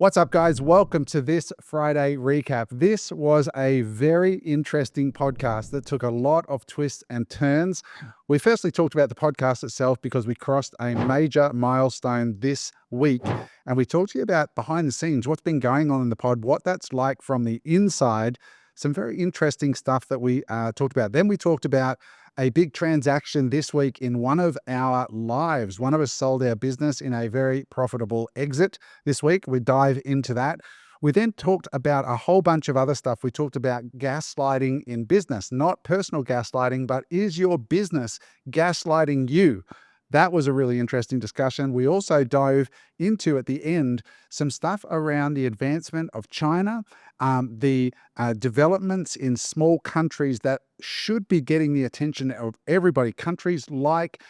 What's up, guys? Welcome to this Friday recap. This was a very interesting podcast that took a lot of twists and turns. We firstly talked about the podcast itself because we crossed a major milestone this week, and we talked to you about behind the scenes, what's been going on in the pod, what that's like from the inside, some very interesting stuff that we talked about. Then we talked about a big transaction this week in one of our lives. One of us sold our business in a very profitable exit this week. We dive into that. We then talked about a whole bunch of other stuff. We talked about gaslighting in business, not personal gaslighting, but is your business gaslighting you? That was a really interesting discussion. We also dove into, at the end, some stuff around the advancement of China, the developments in small countries that should be getting the attention of everybody. Countries like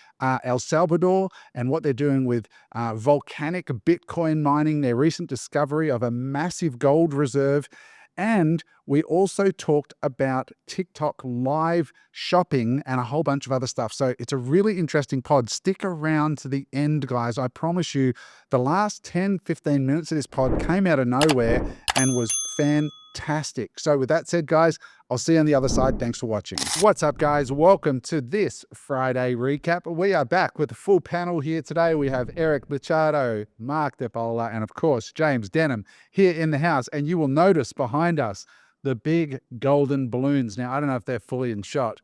El Salvador and what they're doing with volcanic Bitcoin mining, their recent discovery of a massive gold reserve. And we also talked about TikTok live shopping and a whole bunch of other stuff. So it's a really interesting pod. Stick around to the end, guys. I promise you, the last 10, 15 minutes of this pod came out of nowhere and was fantastic. So with that said, guys, I'll see you on the other side. Thanks for watching. What's up, guys? Welcome to this Friday recap. We are back with a full panel here today. We have Eric Machado, Mark Paola, and of course, James Denham here in the house. And you will notice behind us the big golden balloons. Now, I don't know if they're fully in shot,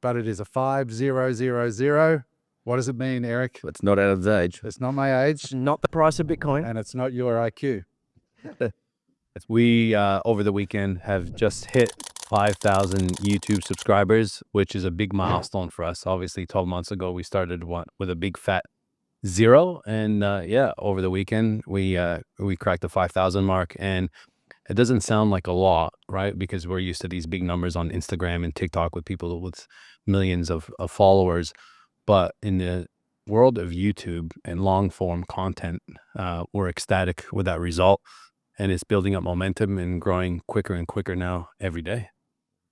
but it is a 5000. What does it mean, Eric? It's not out of age. It's not my age. It's not the price of Bitcoin. And it's not your IQ. We, over the weekend, have just hit 5,000 YouTube subscribers, which is a big milestone for us. Obviously, 12 months ago, we started with a big fat 0. And over the weekend, we cracked the 5,000 mark. And it doesn't sound like a lot, right? Because we're used to these big numbers on Instagram and TikTok with people with millions of followers. But in the world of YouTube and long form content, we're ecstatic with that result. And it's building up momentum and growing quicker and quicker now every day.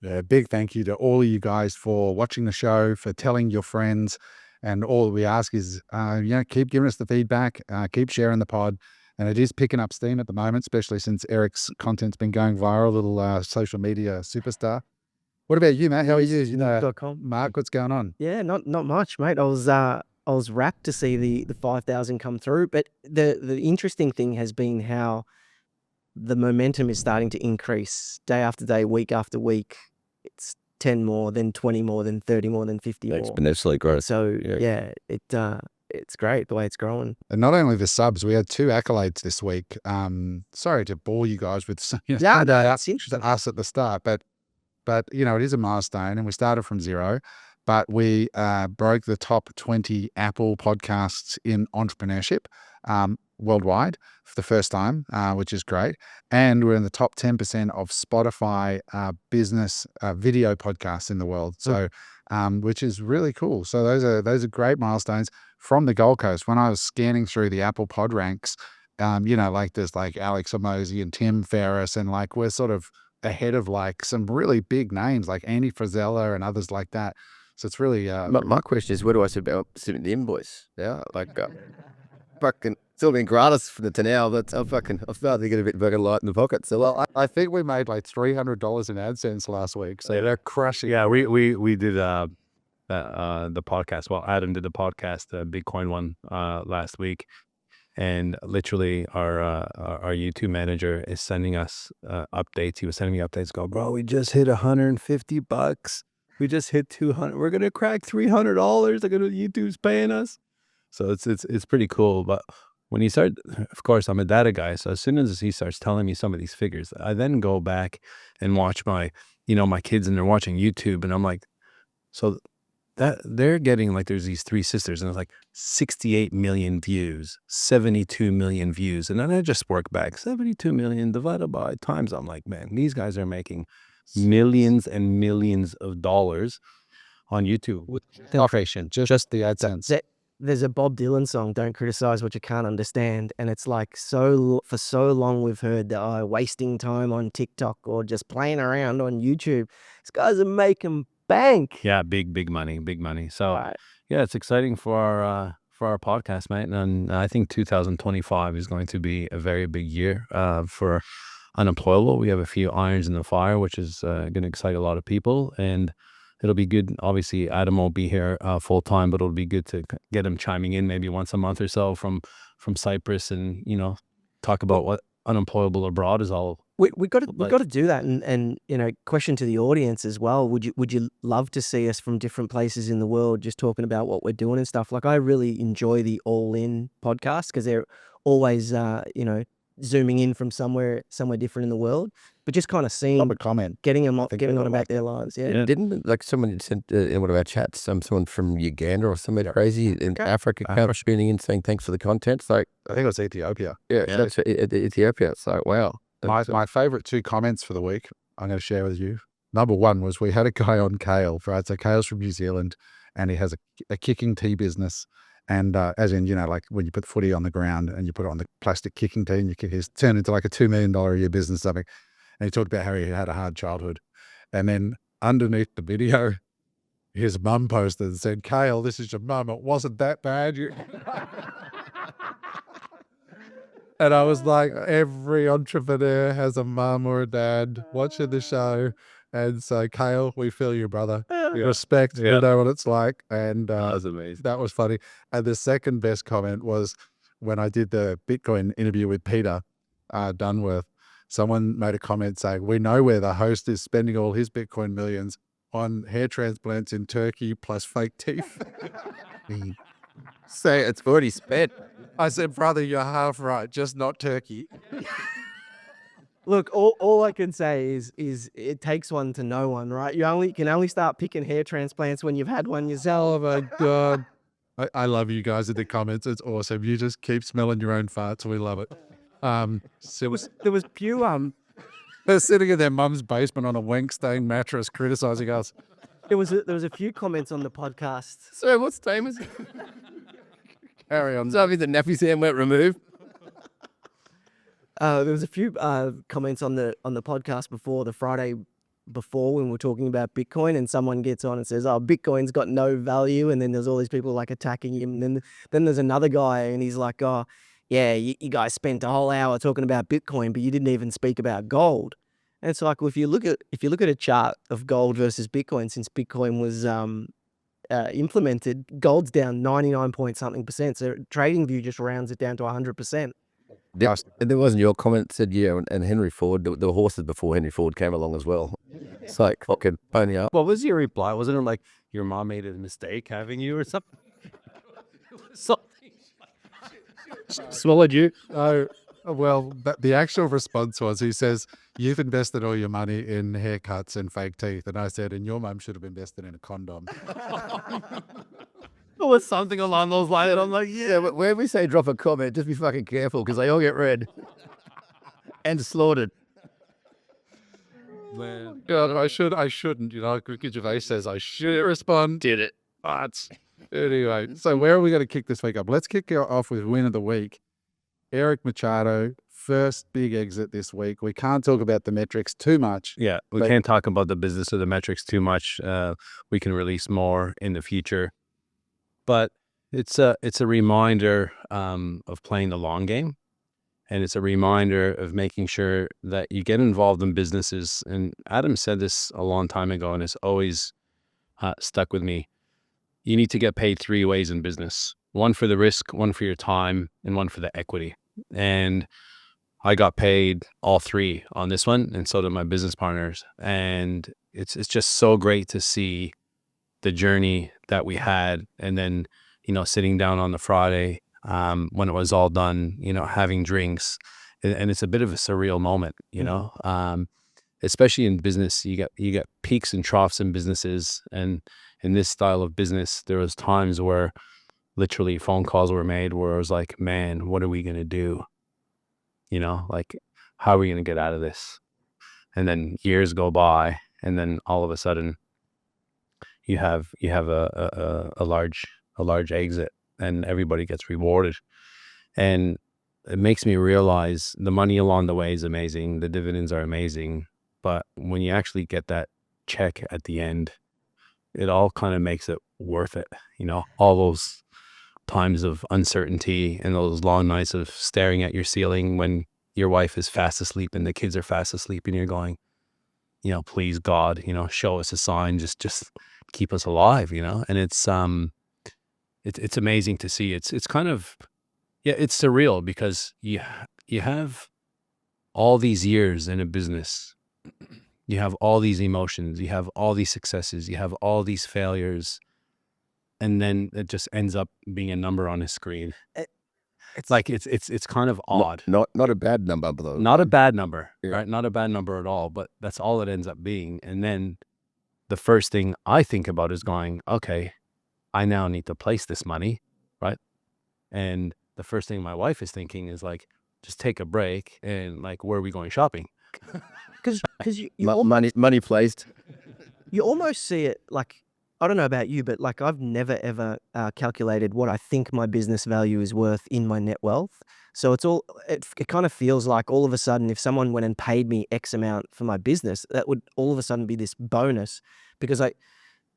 Yeah, big thank you to all of you guys for watching the show, for telling your friends. And all we ask is, keep giving us the feedback, keep sharing the pod. And it is picking up steam at the moment, especially since Eric's content's been going viral, little social media superstar. What about you, Matt? How are you? Mark, what's going on? Yeah, not much, mate. I was rapt to see the 5,000 come through, but the interesting thing has been how the momentum is starting to increase day after day, week after week. It's 10 more, then 20 more, then 30 more, then 50 more. Exponentially growth. So it's great the way it's growing. And not only the subs, we had 2 accolades this week. Sorry to bore you guys with That's interesting. us at the start, but it is a milestone, and we started from 0. But we broke the top 20 Apple podcasts in Entrepreneurship worldwide for the first time, which is great. And we're in the top 10% of Spotify business video podcasts in the world. So, which is really cool. So those are great milestones from the Gold Coast. When I was scanning through the Apple pod ranks, there's like Alex Hormozi and Tim Ferriss, and like we're sort of ahead of like some really big names like Andy Frisella and others like that. So it's really my question is, where do I submit the invoice? Yeah, fucking still been gratis for the now. But I'm starting to get a bit fucking light in the pocket. So well, I think we made like $300 in AdSense last week. So they're crushing. Yeah, we did the podcast. Well, Adam did the podcast, the Bitcoin one, last week, and literally our YouTube manager is sending us updates. He was sending me updates. Go, bro, we just hit $150. We just hit 200. We're gonna crack $300. YouTube's paying us. So it's pretty cool. But when you start, of course, I'm a data guy. So as soon as he starts telling me some of these figures, I then go back and watch my kids, and they're watching YouTube, and I'm like, so that they're getting like, there's these 3 sisters, and it's like 68 million views, 72 million views, and then I just work back 72 million divided by times. I'm like, man, these guys are making millions and millions of dollars on YouTube. Just the AdSense. There's a Bob Dylan song, "Don't Criticize What You Can't Understand," and it's like, for so long we've heard that wasting time on TikTok or just playing around on YouTube. These guys are making bank. Yeah, big money. So yeah, it's exciting for our podcast, mate. And I think 2025 is going to be a very big year for Unemployable. We have a few irons in the fire, which is going to excite a lot of people, and it'll be good. Obviously, Adam won't be here full time, but it'll be good to get him chiming in maybe once a month or so from Cyprus, and talk about what Unemployable abroad is all. We got to do that, and question to the audience as well. Would you love to see us from different places in the world, just talking about what we're doing and stuff? Like, I really enjoy the All In podcast because they're always zooming in from somewhere different in the world, but just kind of seeing, Love a comment. getting on about their lives. Yeah. Didn't like someone sent in one of our chats, someone from Uganda or somewhere crazy in Africa, tuning in saying thanks for the content. It's like, I think it was Ethiopia. yeah, that's Ethiopia. It's like, wow. My favorite 2 comments for the week I'm going to share with you. Number one was, we had a guy on Kale, right? So Kale's from New Zealand, and he has a kicking tea business. And as in, like when you put footy on the ground and you put it on the plastic kicking tee, and you kick, it's turned into like a $2 million a year business, something. And he talked about how he had a hard childhood. And then underneath the video, his mum posted and said, "Kale, this is your mum. It wasn't that bad." And I was like, every entrepreneur has a mum or a dad watching the show. And so, Kale, we feel you, brother. Respect, you know what it's like. And That was amazing. that was funny. And the second best comment was when I did the Bitcoin interview with Peter Dunworth. Someone made a comment saying, "We know where the host is spending all his Bitcoin millions, on hair transplants in Turkey plus fake teeth." Say it's already spent. I said, "Brother, you're half right, just not Turkey." Look, all I can say is it takes one to know one, right? You can only start picking hair transplants when you've had one yourself. Oh my God. I love you guys in the comments. It's awesome. You just keep smelling your own farts. We love it. There was few They're sitting in their mum's basement on a wank stained mattress criticizing us. there was a few comments on the podcast. So what's name is it? Carry on. Sorry, the nappy Sam went removed. There was a few comments on the podcast before the Friday before, when we were talking about Bitcoin, and someone gets on and says, "Oh, Bitcoin's got no value," and then there's all these people like attacking him. And then there's another guy, and he's like, "Oh, yeah, you guys spent a whole hour talking about Bitcoin, but you didn't even speak about gold." And it's like, well, if you look at a chart of gold versus Bitcoin since Bitcoin was implemented, gold's down 99 point something %. So TradingView just rounds it down to 100%. And there wasn't your comment that said, yeah, and Henry Ford, there were horses before Henry Ford came along as well. It's like, fucking pony up. What was your reply? Wasn't it like your mom made a mistake having you or something? Something. Swallowed you. Oh, well, the actual response was, he says, "You've invested all your money in haircuts and fake teeth." And I said, "And your mum should have invested in a condom." It was something along those lines. And I'm like, Yeah, but when we say drop a comment, just be fucking careful because they all get read and slaughtered. man. God, I shouldn't. Ricky Gervais says I should respond. Did it. But anyway, so where are we going to kick this week up? Let's kick it off with win of the week. Eric Machado, first big exit this week. We can't talk about the metrics too much. Yeah, we can't talk about the business or the metrics too much. We can release more in the future, but it's a reminder of playing the long game, and it's a reminder of making sure that you get involved in businesses. And Adam said this a long time ago, and it's always stuck with me. You need to get paid 3 ways in business: one for the risk, one for your time, and one for the equity. And I got paid all 3 on this one, and so did my business partners. And it's just so great to see the journey that we had. And then, sitting down on the Friday when it was all done, having drinks, and it's a bit of a surreal moment, especially in business. You get peaks and troughs in businesses, and in this style of business, there was times where literally phone calls were made where I was like, man, what are we going to do? Like, how are we going to get out of this? And then years go by, and then all of a sudden you have a large exit, and everybody gets rewarded. And it makes me realize the money along the way is amazing. The dividends are amazing. But when you actually get that check at the end, it all kind of makes it worth it. All times of uncertainty and those long nights of staring at your ceiling when your wife is fast asleep and the kids are fast asleep, and you're going, please God, show us a sign, just keep us alive, and it's amazing to see. It's kind of, it's surreal because you have all these years in a business, you have all these emotions, you have all these successes, you have all these failures, and then it just ends up being a number on a screen. It's like it's kind of odd. Not a bad number though. Not a bad number, Yeah. right? Not a bad number at all, but that's all it ends up being. And then the first thing I think about is going, okay, I now need to place this money, right? And the first thing my wife is thinking is like, just take a break and like, where are we going shopping? Because you Money placed. you almost see it like, I don't know about you, but like I've never ever calculated what I think my business value is worth in my net wealth. So it kind of feels like all of a sudden, if someone went and paid me X amount for my business, that would all of a sudden be this bonus, because I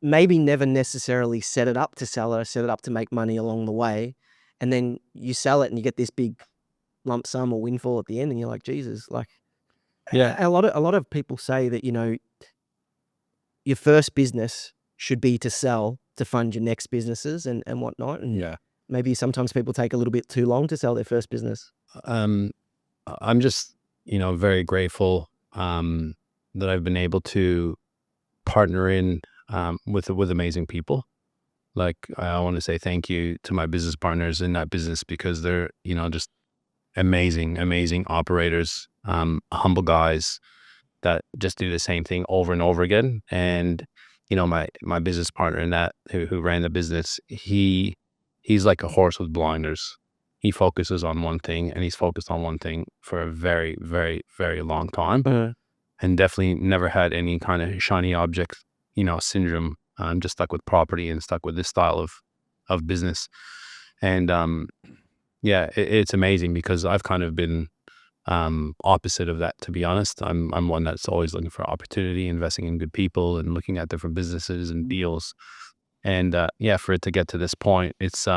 maybe never necessarily set it up to sell it, set it up to make money along the way. And then you sell it and you get this big lump sum or windfall at the end, and you're like, Jesus, like, Yeah. a lot of people say that, your first business should be to sell to fund your next businesses and whatnot. And maybe sometimes people take a little bit too long to sell their first business. I'm just, very grateful that I've been able to partner in with amazing people. Like, I want to say thank you to my business partners in that business, because they're, just amazing operators, humble guys that just do the same thing over and over again. And, my business partner in that who ran the business, he's like a horse with blinders. He focuses on one thing, and he's focused on one thing for a very, very, very long time, and definitely never had any kind of shiny object, syndrome. I'm just stuck with property and stuck with this style of business. And, it's amazing because I've kind of been opposite of that, to be honest. I'm one that's always looking for opportunity, investing in good people and looking at different businesses and deals. And for it to get to this point, it's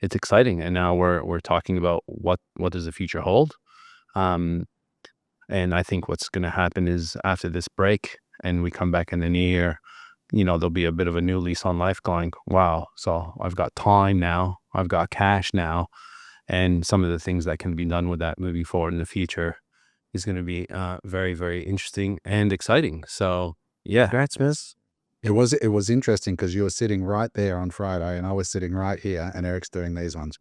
exciting. And now we're talking about what does the future hold. And I think what's going to happen is after this break and we come back in the new year, there'll be a bit of a new lease on life, going, wow, so I've got time now, I've got cash now. And some of the things that can be done with that moving forward in the future is going to be very, very interesting and exciting. So, yeah. Congrats, Miss. It was interesting because you were sitting right there on Friday and I was sitting right here, and Eric's doing these ones.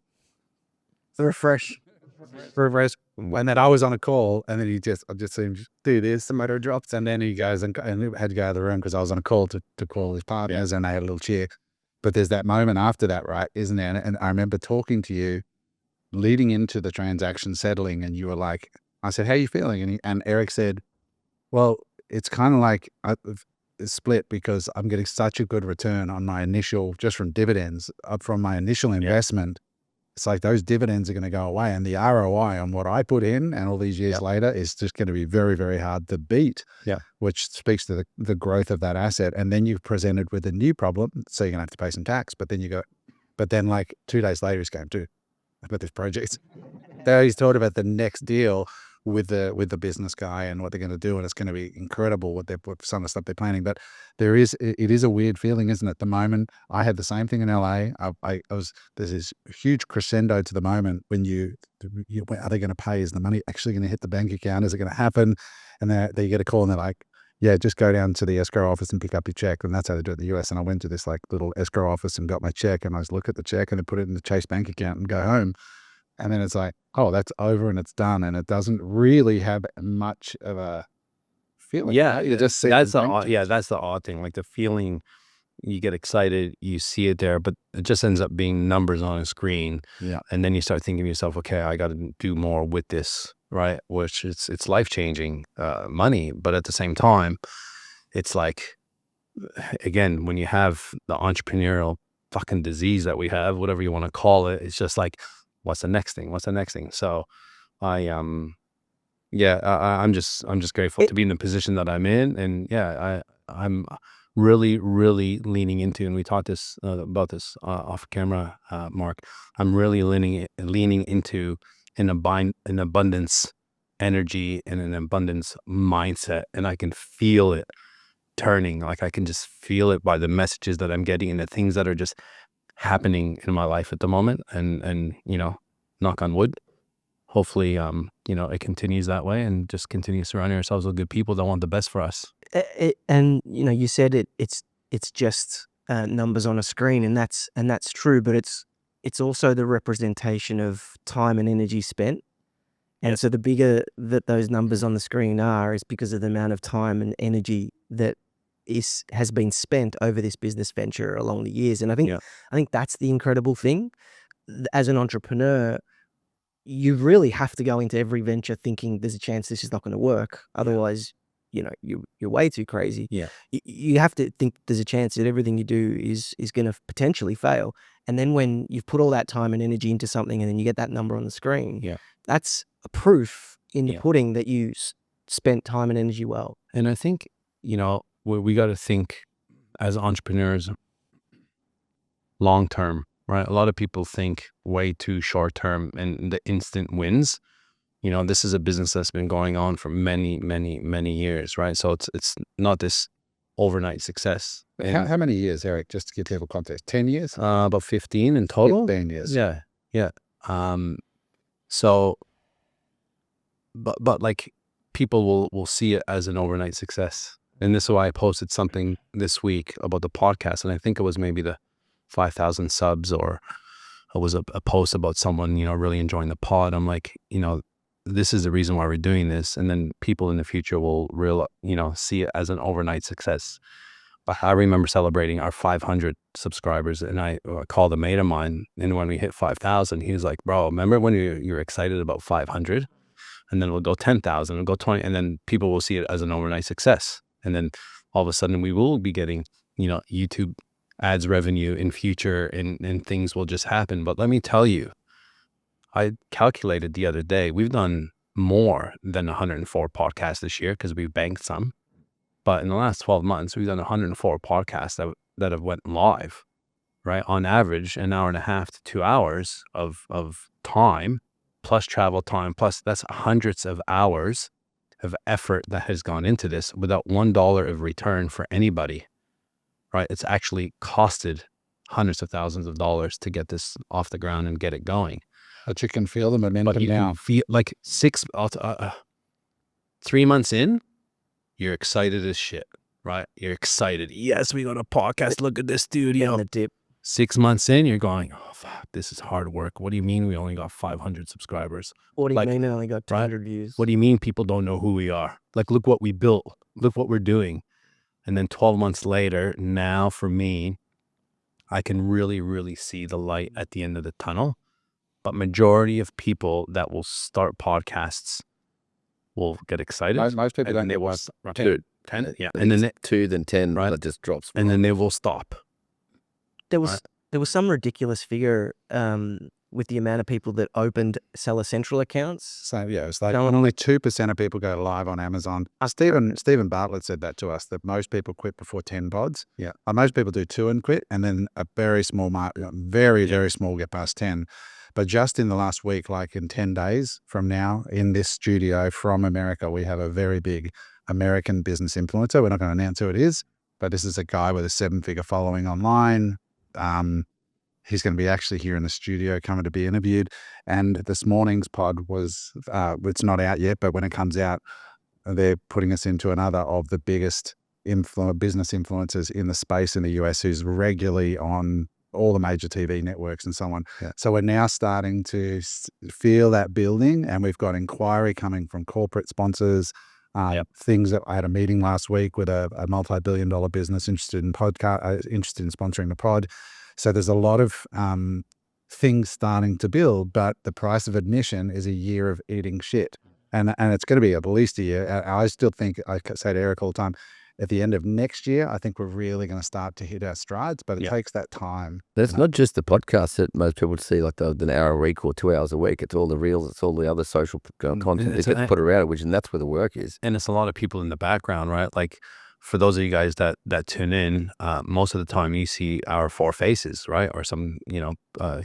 The refresh. And then I was on a call, and then I just seen him do this, the motor drops, and then he goes and had to go to the room because I was on a call to call his partners, and they had a little cheer. But there's that moment after that, right? Isn't there? And I remember talking to you leading into the transaction settling, and you were like, I said, how are you feeling? And Eric said, well, it's kind of like it's split because I'm getting such a good return on my initial, just from dividends, up from my initial investment. It's like those dividends are going to go away, and the ROI on what I put in and all these years later is just going to be very, very hard to beat, which speaks to the growth of that asset. And then you're presented with a new problem, so you're going to have to pay some tax, but then like 2 days later he's going, dude, about this project. There he's talked about the next deal with the business guy and what they're going to do, and it's going to be incredible what some of the stuff they're planning. But it is a weird feeling, isn't it? At the moment, I had the same thing in LA. There's this huge crescendo to the moment when are they going to pay? Is the money actually going to hit the bank account? Is it going to happen? And they get a call and they're like, yeah, just go down to the escrow office and pick up your check. And that's how they do it in the US. And I went to this like little escrow office and got my check, and I just look at the check and then put it in the Chase bank account and go home. And then it's like, oh, that's over and it's done. And it doesn't really have much of a feeling. Yeah, You just see that's the odd thing. Like the feeling, you get excited, you see it there, but it just ends up being numbers on a screen. Yeah. And then you start thinking to yourself, okay, I got to do more with this, right? Which it's life-changing money. But at the same time, it's like, again, when you have the entrepreneurial fucking disease that we have, whatever you want to call it, it's just like, what's the next thing? What's the next thing? So I'm just grateful to be in the position that I'm in. And I'm really, really leaning into, and we talked this about this off camera, Mark. I'm really leaning into an abundance energy and an abundance mindset, and I can feel it turning. Like I can just feel it by the messages that I'm getting and the things that are just happening in my life at the moment. And knock on wood, hopefully, it continues that way and just continue surrounding ourselves with good people that want the best for us. And you said it's just numbers on a screen, and that's true, but it's also the representation of time and energy spent. And so the bigger that those numbers on the screen are is because of the amount of time and energy that has been spent over this business venture along the years. And I think that's the incredible thing. As an entrepreneur, you really have to go into every venture thinking there's a chance this is not going to work. Otherwise, you're way too crazy. Yeah. You have to think there's a chance that everything you do is going to potentially fail. And then when you've put all that time and energy into something and then you get that number on the screen, that's a proof in the pudding that you spent time and energy well. And I think, we got to think as entrepreneurs long term, right? A lot of people think way too short term and the instant wins. This is a business that's been going on for many, many, many years, right? So it's not this overnight success. How many years, Eric, just to give people context? 10 years? About 15 in total. 15 years. Yeah. So, but like people will see it as an overnight success. And this is why I posted something this week about the podcast. And I think it was maybe the 5,000 subs, or it was a post about someone, really enjoying the pod. I'm like, this is the reason why we're doing this. And then people in the future will see it as an overnight success. But I remember celebrating our 500 subscribers, and I called a mate of mine. And when we hit 5,000, he was like, bro, remember when you're excited about 500? And then we'll go 10,000, we'll go 20, and then people will see it as an overnight success. And then all of a sudden we will be getting, YouTube ads revenue in future, and things will just happen. But let me tell you, I calculated the other day, we've done more than 104 podcasts this year because we've banked some. But in the last 12 months, we've done 104 podcasts that have went live, right? On average, an hour and a half to 2 hours of time, plus travel time, plus that's hundreds of hours of effort that has gone into this without $1 of return for anybody, right? It's actually costed hundreds of thousands of dollars to get this off the ground and get it going. But you can feel the momentum But you now. can feel like 3 months in, you're excited as shit, right? You're excited. Yes, we got a podcast. Look at this studio. The dip. 6 months in, you're going, oh, fuck, this is hard work. What do you mean we only got 500 subscribers? What do you Like, mean I only got 200 views? What do you mean people don't know who we are? Like, look what we built. Look what we're doing. And then 12 months later, now for me, I can really, really see the light at the end of the tunnel. But majority of people that will start podcasts will get excited. Most people don't and they get will one. 10, yeah. And And then then 2, then 10, Right. that just drops. and then they will stop. There was some ridiculous figure with the amount of people that opened Seller Central accounts. So yeah, it's like Someone- only 2% of people go live on Amazon. Stephen Bartlett said that to us, that most people quit before 10 pods. Yeah. Most people do 2 and quit, and then a very small very small get past 10. But just in the last week, like in 10 days from now, in this studio from America, we have a very big American business influencer. We're not going to announce who it is, but this is a guy with a 7-figure following online. He's going to be actually here in the studio coming to be interviewed. And this morning's pod was, it's not out yet, but when it comes out, they're putting us into another of the biggest business influencers in the space in the US, who's regularly on all the major TV networks and so on. Yeah. So we're now starting to feel that building, and we've got inquiry coming from corporate sponsors. Things that I had a meeting last week with a multi-billion-dollar business interested in sponsoring the pod. So there's a lot of things starting to build, but the price of admission is a year of eating shit, and it's going to be at least a year. I still think, I say to Eric all the time, at the end of next year, I think we're really going to start to hit our strides, but it takes that time. That's not just the podcast that most people see, like an hour a week or 2 hours a week. It's all the reels, it's all the other social content that gets put around it, and that's where the work is. And it's a lot of people in the background, right? Like for those of you guys that tune in, most of the time you see our four faces, right? Or some,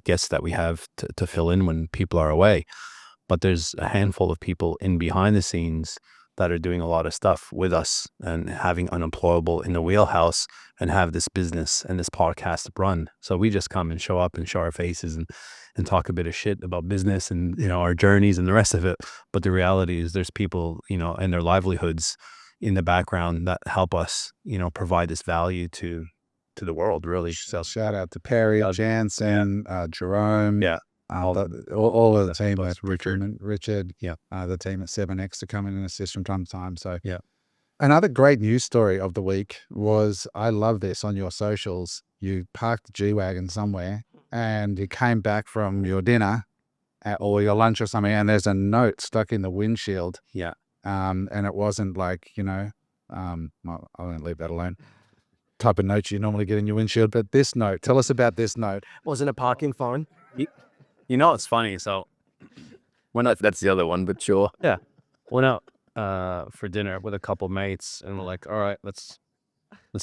guests that we have to fill in when people are away. But there's a handful of people in behind the scenes that are doing a lot of stuff with us and having Unemployable in the wheelhouse and have this business and this podcast run. So we just come and show up and show our faces and talk a bit of shit about business and, our journeys and the rest of it. But the reality is there's people, and their livelihoods in the background that help us, provide this value to the world, really. So Shout out to Perry, Jansen, Jerome. yeah. All of the team at Richard, the team at 7X to come in and assist from time to time. So Yeah. Another great news story of the week was, I love this, on your socials. You parked the G-Wagon somewhere and you came back from your dinner or your lunch or something, and there's a note stuck in the windshield. Yeah. And it wasn't like, well, I won't leave that alone. Type of notes you normally get in your windshield, but this note, tell us about this note. Wasn't a parking fine. It's funny. So That's the other one, but sure. yeah, went out for dinner with a couple mates, and we're like, all right, let's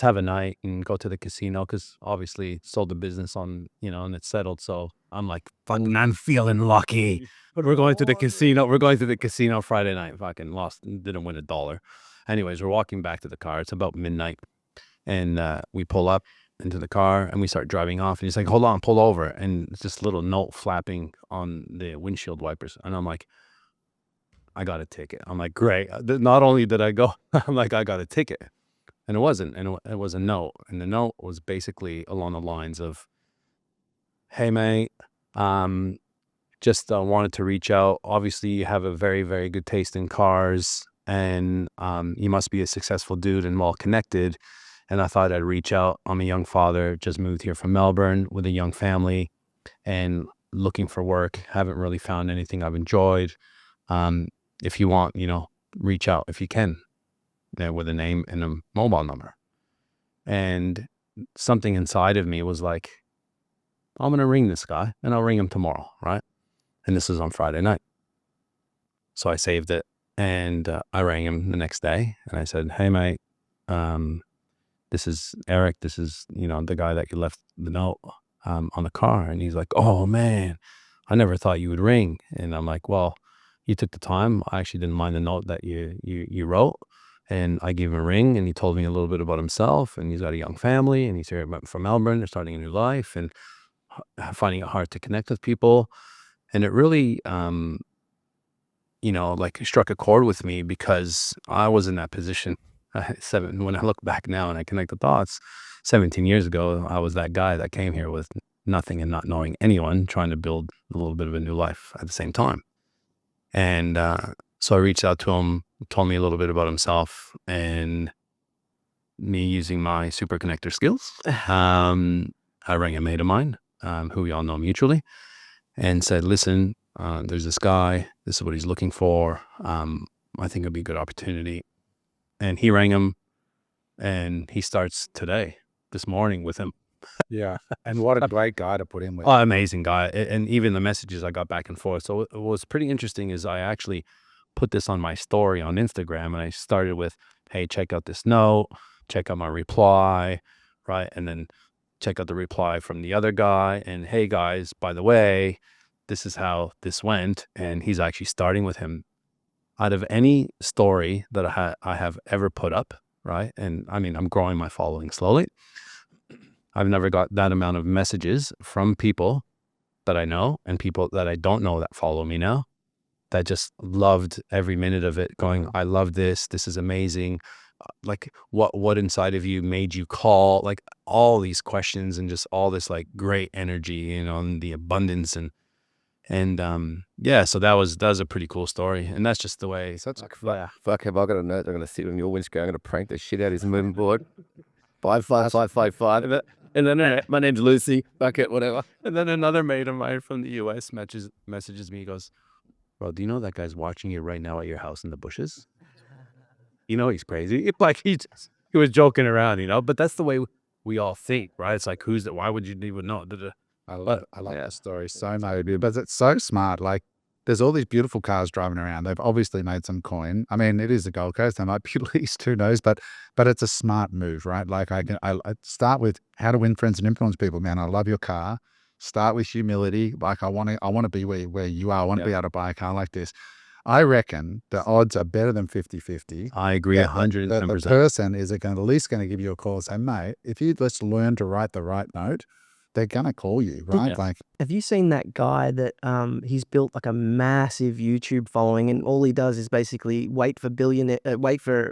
have a night and go to the casino, because obviously sold the business on, and it's settled. So I'm like, fucking, I'm feeling lucky. But we're going to the casino. We're going to the casino Friday night. Fucking lost, didn't win $1. Anyways, we're walking back to the car. It's about midnight, and we pull up into the car and we start driving off. And he's like, hold on, pull over. And it's this little note flapping on the windshield wipers. And I'm like, I got a ticket. I'm like, great. Not only did I go, I'm like, I got a ticket. And it wasn't. And it was a note. And the note was basically along the lines of, hey, mate, just wanted to reach out. Obviously, you have a very, very good taste in cars, and you must be a successful dude and well connected. And I thought I'd reach out. I'm a young father, just moved here from Melbourne with a young family and looking for work. Haven't really found anything I've enjoyed. If you want, reach out if you can, with a name and a mobile number. And something inside of me was like, I'm going to ring this guy and I'll ring him tomorrow, right? And this was on Friday night. So I saved it and I rang him the next day and I said, hey, mate, this is Eric. This is, the guy that you left the note on the car. And he's like, oh, man, I never thought you would ring. And I'm like, well, you took the time. I actually didn't mind the note that you wrote. And I gave him a ring and he told me a little bit about himself. And he's got a young family and he's here from Melbourne. They're starting a new life and finding it hard to connect with people. And it really, struck a chord with me, because I was in that position. When I look back now and I connect the dots, 17 years ago, I was that guy that came here with nothing and not knowing anyone, trying to build a little bit of a new life at the same time. And so I reached out to him, told me a little bit about himself, and me using my super connector skills. I rang a mate of mine, who we all know mutually, and said, listen, there's this guy, this is what he's looking for. I think it'd be a good opportunity. And he rang him, and he starts this morning with him. Yeah. And what a great guy to put in with. Oh, amazing guy. And even the messages I got back and forth. So what was pretty interesting is I actually put this on my story on Instagram, and I started with, hey, check out this note, check out my reply, right? And then check out the reply from the other guy. And hey, guys, by the way, this is how this went. And he's actually starting with him. Out of any story that I have ever put up, right? And I mean, I'm growing my following slowly. I've never got that amount of messages from people that I know and people that I don't know that follow me now, that just loved every minute of it, going, I love this. This is amazing. Like what inside of you made you call? Like all these questions and just all this like great energy, and the abundance and so that was a pretty cool story, and that's just the way. Fuck, have I got a note? I'm going to sit on your windscreen. I'm going to prank the shit out of his moving board. 55555. And then my name's Lucy. Fuck it, whatever. And then another mate of mine from the US messages me. He goes, bro, do you know that guy's watching you right now at your house in the bushes? He's crazy. Like he was joking around, but that's the way we all think, right? It's like, why would you even know? I love that story so much, but it's so smart. Like, there's all these beautiful cars driving around. They've obviously made some coin. I mean, it is the Gold Coast. They might be leased, who knows? But it's a smart move, right? Like I start with how to win friends and influence people. Man, I love your car. Start with humility. Like I want to be where you are. I want to be able to buy a car like this. I reckon the odds are better than 50-50. I agree The 110%. person is at least going to give you a call and say, mate, if you let's learn to write the right note, they're going to call you, right? Yeah. Like, Have you seen that guy that he's built like a massive YouTube following, and all he does is basically wait for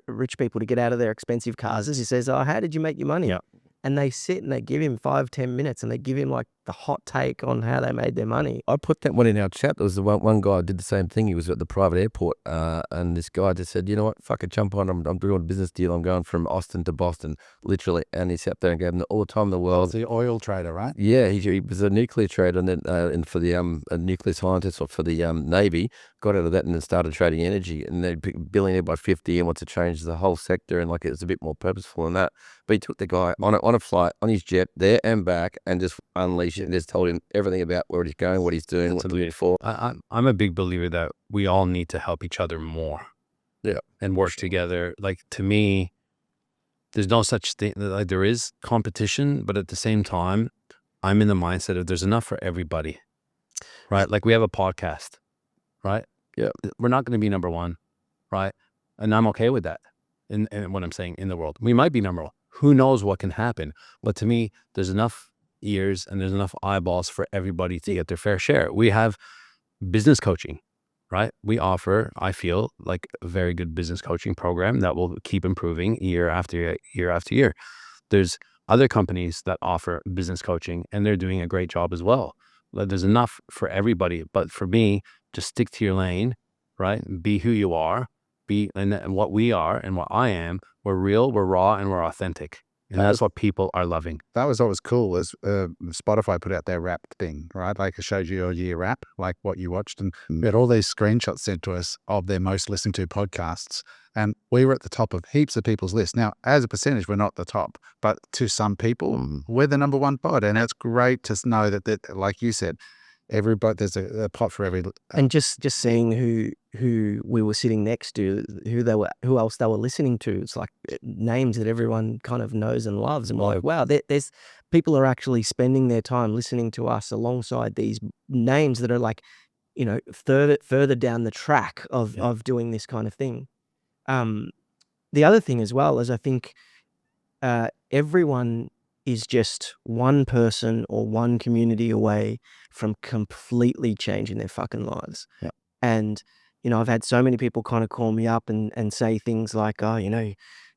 rich people to get out of their expensive cars. As he says, "Oh, how did you make your money?" Yeah. And they sit and they give him 5-10 minutes, and they give him like the hot take on how they made their money. I put that one in our chat. There was the one guy who did the same thing. He was at the private airport, and this guy just said, "You know what? Fucking jump on. I'm doing a business deal. I'm going from Austin to Boston, literally." And he sat there and gave him all the time in the world. the oil trader, right? Yeah, he was a nuclear trader, and then and for the a nuclear scientist or for the Navy, got out of that and then started trading energy, and they're billionaire by 50 and wants to change the whole sector, and like it's a bit more purposeful than that. But he took the guy on a flight on his jet there and back, and just unleashed it and just told him everything about where he's going, what he's doing, what to do for. I'm a big believer that we all need to help each other more. Yeah. And work together. Like, to me, there's no such thing. Like, there is competition, but at the same time, I'm in the mindset of there's enough for everybody, right? Like, we have a podcast, right? Yeah. We're not going to be number one, right? And I'm okay with that. And what I'm saying in the world, we might be number one. Who knows what can happen? But to me, there's enough ears and there's enough eyeballs for everybody to get their fair share. We have business coaching, right? We offer, I feel, like a very good business coaching program that will keep improving year after year after year. There's other companies that offer business coaching and they're doing a great job as well. There's enough for everybody. But for me, just stick to your lane, right? Be who you are, and what we are and what I am. We're real, we're raw, and we're authentic. And that's what people are loving. That was what was cool is Spotify put out their rap thing, right? Like it shows you your year rap, like what you watched. And we had all these screenshots sent to us of their most listened to podcasts. And we were at the top of heaps of people's lists. Now, as a percentage, we're not the top, but to some people, we're the number one pod. And it's great to know that like you said, everybody, there's a pot for every. And just seeing who we were sitting next to, who else they were listening to. It's like names that everyone kind of knows and loves. And we're like, wow, there's people are actually spending their time listening to us alongside these names that are like, you know, further down the track of doing this kind of thing. The other thing as well is I think everyone is just one person or one community away from completely changing their fucking lives. Yeah. And, you know, I've had so many people kind of call me up and say things like, oh, you know,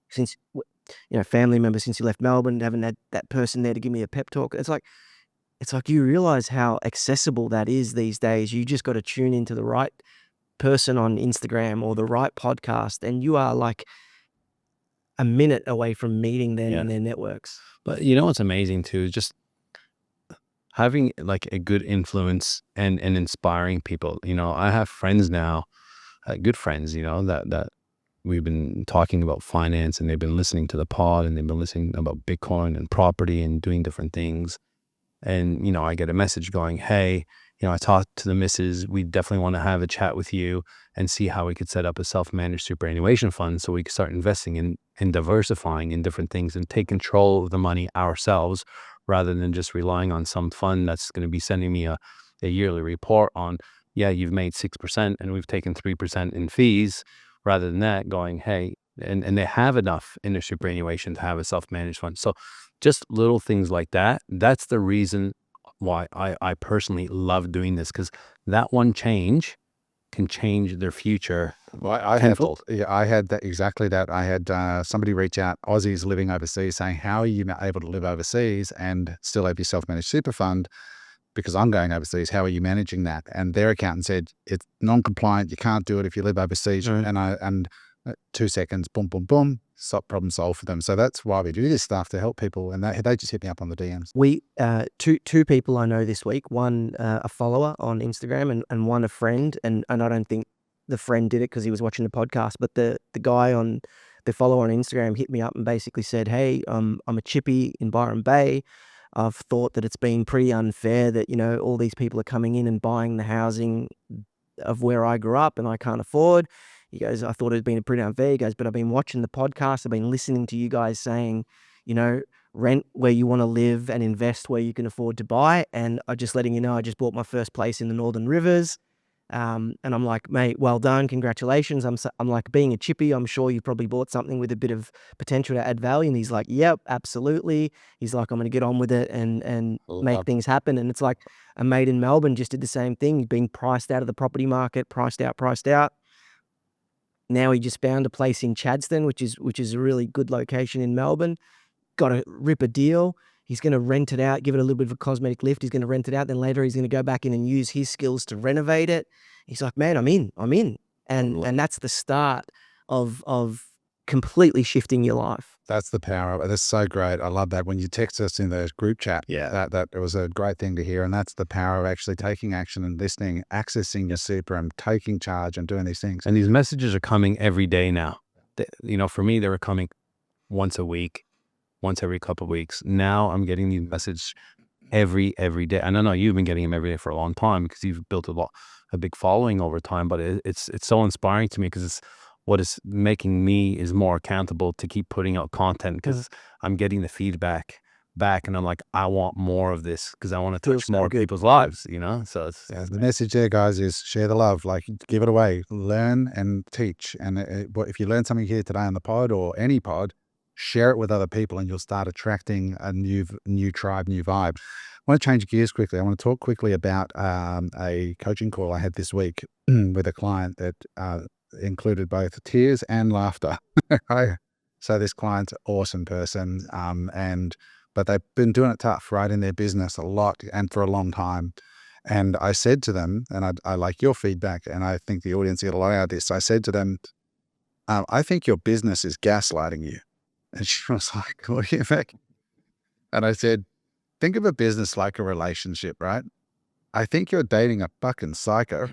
since, you know, family members, since you left Melbourne, haven't had that person there to give me a pep talk. It's like you realize how accessible that is these days. You just got to tune into the right person on Instagram or the right podcast, and you are like a minute away from meeting them in their networks. But you know what's amazing too, just having like a good influence and inspiring people. You know, I have friends now, good friends, you know, that we've been talking about finance and they've been listening to the pod and they've been listening about Bitcoin and property and doing different things. And, you know, I get a message going, hey, you know, I talked to the missus, we definitely want to have a chat with you and see how we could set up a self-managed superannuation fund so we could start investing in diversifying in different things and take control of the money ourselves rather than just relying on some fund that's going to be sending me a yearly report on, yeah, you've made 6% and we've taken 3% in fees, rather than that going, hey, and they have enough in their superannuation to have a self-managed fund. So just little things like that. That's the reason why I personally love doing this, because that one change can change their future. Well, I had that exactly that. I had somebody reach out, Aussies living overseas, saying, how are you able to live overseas and still have your self-managed super fund? Because I'm going overseas, how are you managing that? And their accountant said, it's non-compliant, you can't do it if you live overseas. Right. And 2 seconds, boom, boom, boom, problem solved for them. So that's why we do this stuff, to help people. And they just hit me up on the DMs. We two people I know this week, one a follower on Instagram and one a friend, and I don't think the friend did it because he was watching the podcast, but the guy on the follower on Instagram hit me up and basically said, hey, I'm a chippy in Byron Bay. I've thought that it's been pretty unfair that, you know, all these people are coming in and buying the housing of where I grew up and I can't afford. He goes, I thought it'd been a pretty unfair. He goes, but I've been watching the podcast. I've been listening to you guys saying, rent where you want to live and invest where you can afford to buy. And I just letting you know, I just bought my first place in the Northern Rivers. And I'm like, mate, well done. Congratulations. I'm like, being a chippy, I'm sure you probably bought something with a bit of potential to add value. And he's like, yep, absolutely. He's like, I'm going to get on with it and make things happen. And it's like a mate in Melbourne just did the same thing, being priced out of the property market, priced out. Now he just found a place in Chadstone, which is a really good location in Melbourne. Got to rip a deal. He's going to rent it out, give it a little bit of a cosmetic lift. He's going to rent it out. Then later he's going to go back in and use his skills to renovate it. He's like, man, I'm in. And that's the start of completely shifting your life. That's the power of it. That's so great. I love that. When you text us in the group chat, that it was a great thing to hear. And that's the power of actually taking action and listening, accessing your super and taking charge and doing these things. And these messages are coming every day now. For me, they were coming once a week, once every couple of weeks. Now I'm getting these messages every day. And I know you've been getting them every day for a long time because you've built a big following over time. But it's so inspiring to me because it's what is making me is more accountable to keep putting out content because I'm getting the feedback back and I'm like, I want more of this because I want to touch more people's lives, So it's the message there, guys, is share the love, like give it away, learn and teach. And if you learn something here today on the pod or any pod, share it with other people and you'll start attracting a new tribe, new vibe. I want to change gears quickly. I want to talk quickly about a coaching call I had this week with a client that included both tears and laughter. So this client's an awesome person, but they've been doing it tough, right, in their business a lot and for a long time. And I said to them, and I like your feedback, and I think the audience get a lot out of this. I said to them, I think your business is gaslighting you. And she was like, what do you think? And I said, think of a business like a relationship, right? I think you're dating a fucking psycho.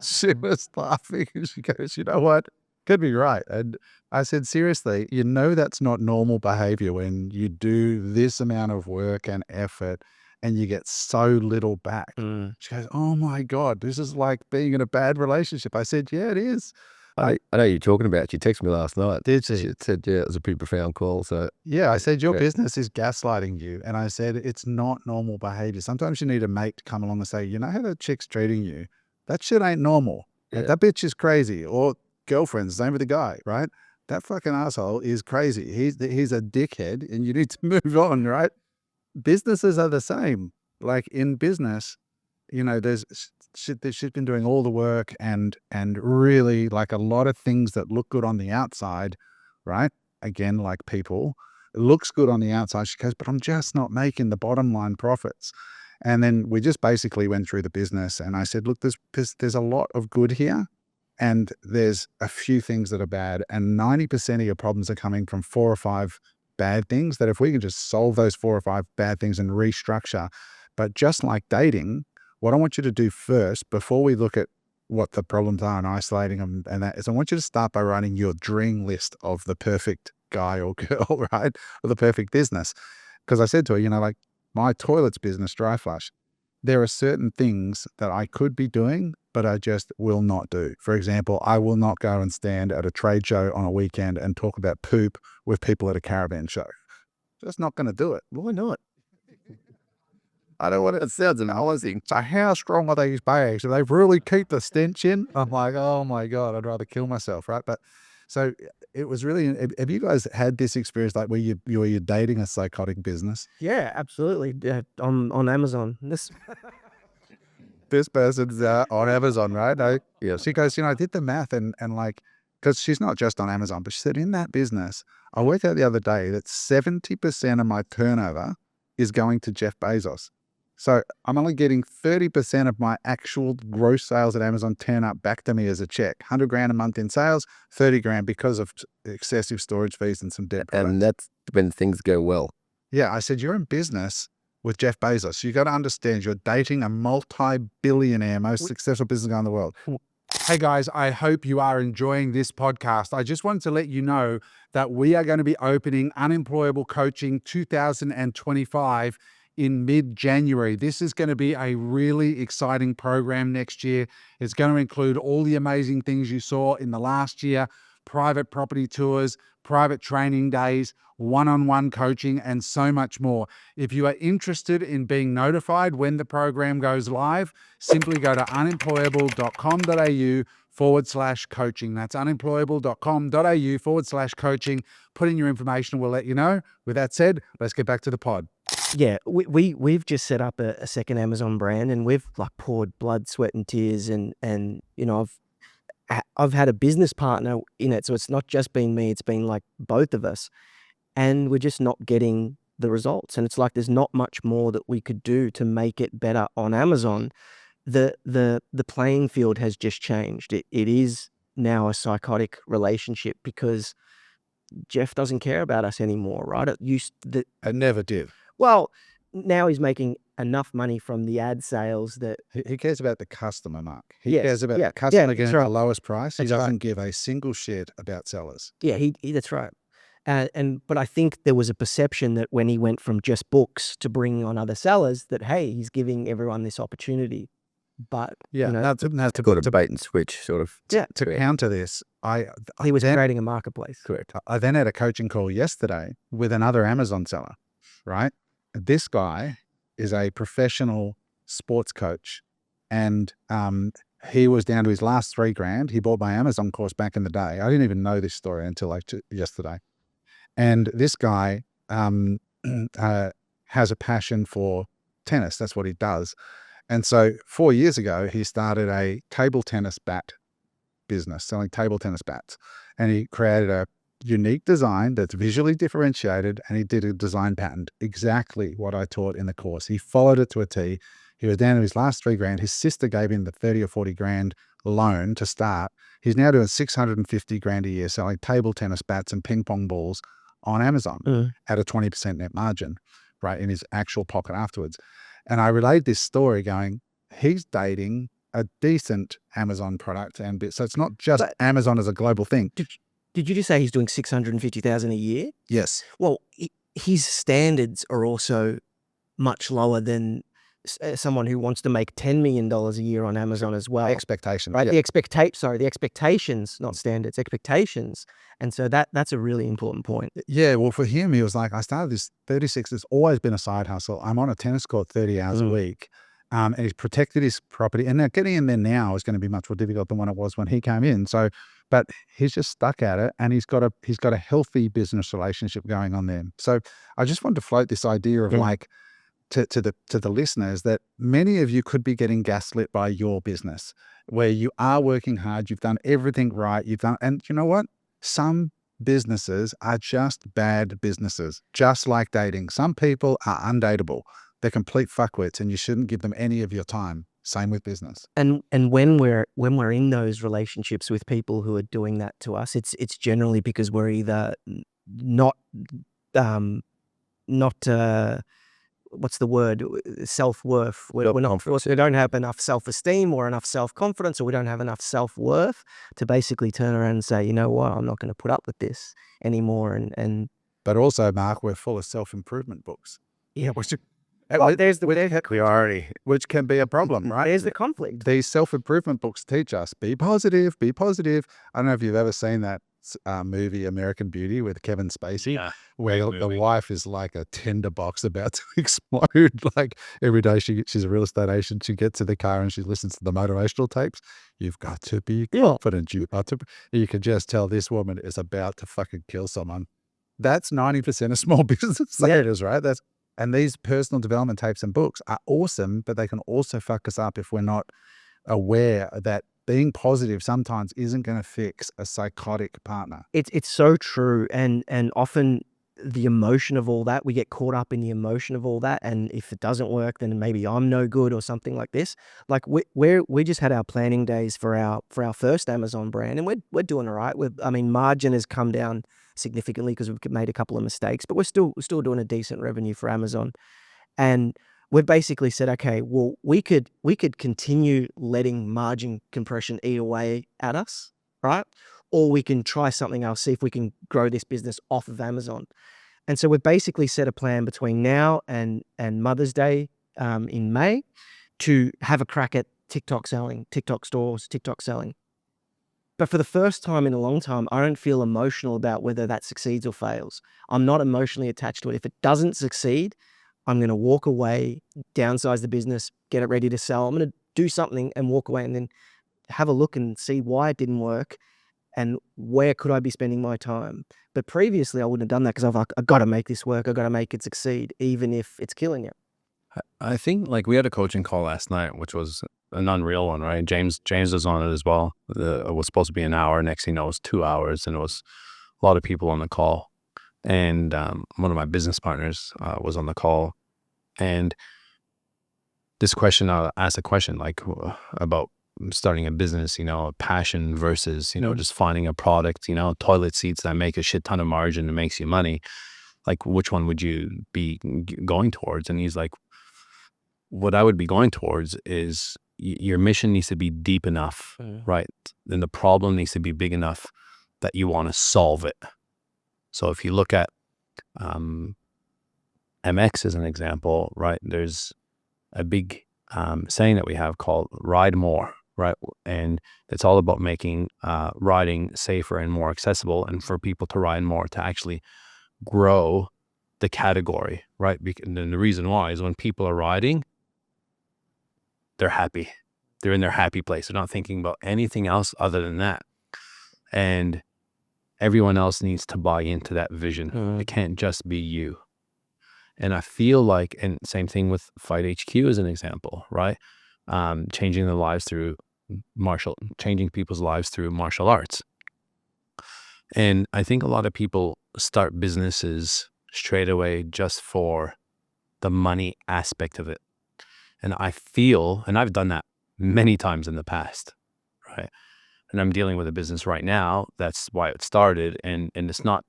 She was laughing and she goes, you know what? Could be right. And I said, seriously, that's not normal behavior when you do this amount of work and effort and you get so little back. She goes, oh my God, this is like being in a bad relationship. I said, yeah, it is. I know you're talking about. She texted me last night. Did she? She said, yeah, it was a pretty profound call. So yeah, I said, your business is gaslighting you. And I said, it's not normal behavior. Sometimes you need a mate to come along and say, you know how that chick's treating you? That shit ain't normal. Yeah. That bitch is crazy. Or girlfriend, same with the guy, right? That fucking asshole is crazy. He's a dickhead and you need to move on, right? Businesses are the same. Like in business, there's she's been doing all the work and really like a lot of things that look good on the outside, right? Again, like people, it looks good on the outside. She goes, but I'm just not making the bottom line profits. And then we just basically went through the business and I said, look, there's a lot of good here and there's a few things that are bad. And 90% of your problems are coming from 4 or 5 bad things that if we can just solve those 4 or 5 bad things and restructure. But just like dating, what I want you to do first, before we look at what the problems are and isolating them and that, is I want you to start by writing your dream list of the perfect guy or girl, right? Or the perfect business. Because I said to her, like my toilets business, Dry Flush, there are certain things that I could be doing, but I just will not do. For example, I will not go and stand at a trade show on a weekend and talk about poop with people at a caravan show. Just not going to do it. Why not? I don't want it. It sounds amazing. So how strong are these bags? Do they really keep the stench in? I'm like, oh my God, I'd rather kill myself, right? But so it was really, have you guys had this experience like where you're dating a psychotic business? Yeah, absolutely. On Amazon. This person's on Amazon, right? Yeah. She goes, I did the math and like, because she's not just on Amazon, but she said in that business, I worked out the other day that 70% of my turnover is going to Jeff Bezos. So I'm only getting 30% of my actual gross sales at Amazon turn up back to me as a check. 100 grand a month in sales, 30 grand because of excessive storage fees and some debt products. And that's when things go well. Yeah, I said, you're in business with Jeff Bezos. You got to understand you're dating a multi-billionaire, most successful business guy in the world. Hey guys, I hope you are enjoying this podcast. I just wanted to let you know that we are going to be opening Unemployable Coaching 2025 in mid-January. This is going to be a really exciting program next year. It's going to include all the amazing things you saw in the last year: private property tours, private training days, one-on-one coaching, and so much more. If you are interested in being notified when the program goes live, simply go to unemployable.com.au/coaching. That's unemployable.com.au/coaching. Put in your information, we'll let you know. With that said, let's get back to the pod. Yeah, we've just set up a second Amazon brand, and we've like poured blood, sweat, and tears, and you know, I've had a business partner in it, so it's not just been me, it's been like both of us, and we're just not getting the results. And it's like there's not much more that we could do to make it better on Amazon. The playing field has just changed. It is now a psychotic relationship because Jeff doesn't care about us anymore, right? It never did. Well, now he's making enough money from the ad sales that He cares about the customer, Mark. He Yes, cares about yeah, the customer that's getting right. the lowest price. He That's right. doesn't give a single shit about sellers. yeah, he that's right. But I think there was a perception that when he went from just books to bringing on other sellers, that hey, he's giving everyone this opportunity. But Yeah, you know, now to Got a bait and switch sort of. yeah, to counter this, he was then- creating a marketplace. Correct. I then had a coaching call yesterday with another Amazon seller, right? This guy is a professional sports coach, and he was down to his last $3,000. He bought my Amazon course back in the day. I didn't even know this story until like yesterday. And this guy has a passion for tennis. That's what he does. And so 4 years ago, he started a table tennis bat business, selling table tennis bats. And he created a unique design that's visually differentiated, and he did a design patent, exactly what I taught in the course. He followed it to a T. He was down to his last $3,000. His sister gave him the 30 or 40 grand loan to start. He's now doing 650 grand a year selling table tennis bats and ping pong balls on Amazon at a 20% net margin, right, in his actual pocket afterwards. And I relayed this story going, he's dating a decent Amazon product. And so it's not just Amazon as a global thing. Did you just say he's doing 650,000 a year? Yes. Well, his standards are also much lower than someone who wants to make $10 million a year on Amazon as well. Expectations. Right. Yeah. The expectations, not standards, expectations. And so that's a really important point. Yeah. Well, for him, he was like, I started this 36. It's always been a side hustle. I'm on a tennis court 30 hours a week. And he's protected his property. And now getting in there now is going to be much more difficult than what it was when he came in. So, but he's just stuck at it, and he's got a healthy business relationship going on there. So I just wanted to float this idea of like, to the listeners, that many of you could be getting gaslit by your business, where you are working hard, you've done everything right, and you know what? Some businesses are just bad businesses, just like dating. Some people are undateable. They're complete fuckwits, and you shouldn't give them any of your time. Same with business. And when we're in those relationships with people who are doing that to us, it's generally because we're either not what's the word? Self-worth. We don't have enough self-esteem or enough self-confidence, or we don't have enough self-worth to basically turn around and say, you know what, I'm not going to put up with this anymore. But also, Mark, we're full of self-improvement books. Yeah, Which can be a problem, right? There's the conflict. These self-improvement books teach us, be positive, be positive. I don't know if you've ever seen that movie American Beauty with Kevin Spacey, where the wife is like a tinderbox about to explode. Like every day she's a real estate agent, she gets to the car and she listens to the motivational tapes. You've got to be confident. You can just tell this woman is about to fucking kill someone. That's 90% of small business leaders, right? And these personal development tapes and books are awesome, but they can also fuck us up if we're not aware that being positive sometimes isn't going to fix a psychotic partner. It's so true. And often the emotion of all that, we get caught up in the emotion of all that. And if it doesn't work, then maybe I'm no good or something like this. Like we just had our planning days for our first Amazon brand, and we're doing all right. Margin has come down significantly because we've made a couple of mistakes, but we're still doing a decent revenue for Amazon. And we've basically said, okay, well, we could continue letting margin compression eat away at us, right? Or we can try something else, see if we can grow this business off of Amazon. And so we've basically set a plan between now and Mother's Day in May to have a crack at TikTok selling, TikTok stores, TikTok selling. But for the first time in a long time, I don't feel emotional about whether that succeeds or fails. I'm not emotionally attached to it. If it doesn't succeed, I'm going to walk away, downsize the business, get it ready to sell. I'm going to do something and walk away and then have a look and see why it didn't work and where could I be spending my time. But previously I wouldn't have done that because I've like, I've got to make this work. I've got to make it succeed, even if it's killing you. I think like we had a coaching call last night, which was an unreal one, right? James was on it as well. It was supposed to be an hour. Next thing you know, it was 2 hours, and it was a lot of people on the call. And one of my business partners was on the call, and this question, I asked a question like about starting a business, passion versus, just finding a product, toilet seats that make a shit ton of margin and makes you money. Like, which one would you be going towards? And he's like, what I would be going towards is your mission needs to be deep enough, right? And the problem needs to be big enough that you want to solve it. So if you look at MX as an example, right? There's a big saying that we have called ride more, right? And it's all about making riding safer and more accessible, and for people to ride more, to actually grow the category, right? And then the reason why is when people are riding, they're happy. They're in their happy place. They're not thinking about anything else other than that. And everyone else needs to buy into that vision. It can't just be you. And I feel like, and same thing with Fight HQ as an example, right? Changing people's lives through martial arts. And I think a lot of people start businesses straight away just for the money aspect of it. And I feel, and I've done that many times in the past, right? And I'm dealing with a business right now. That's why it started. And it's not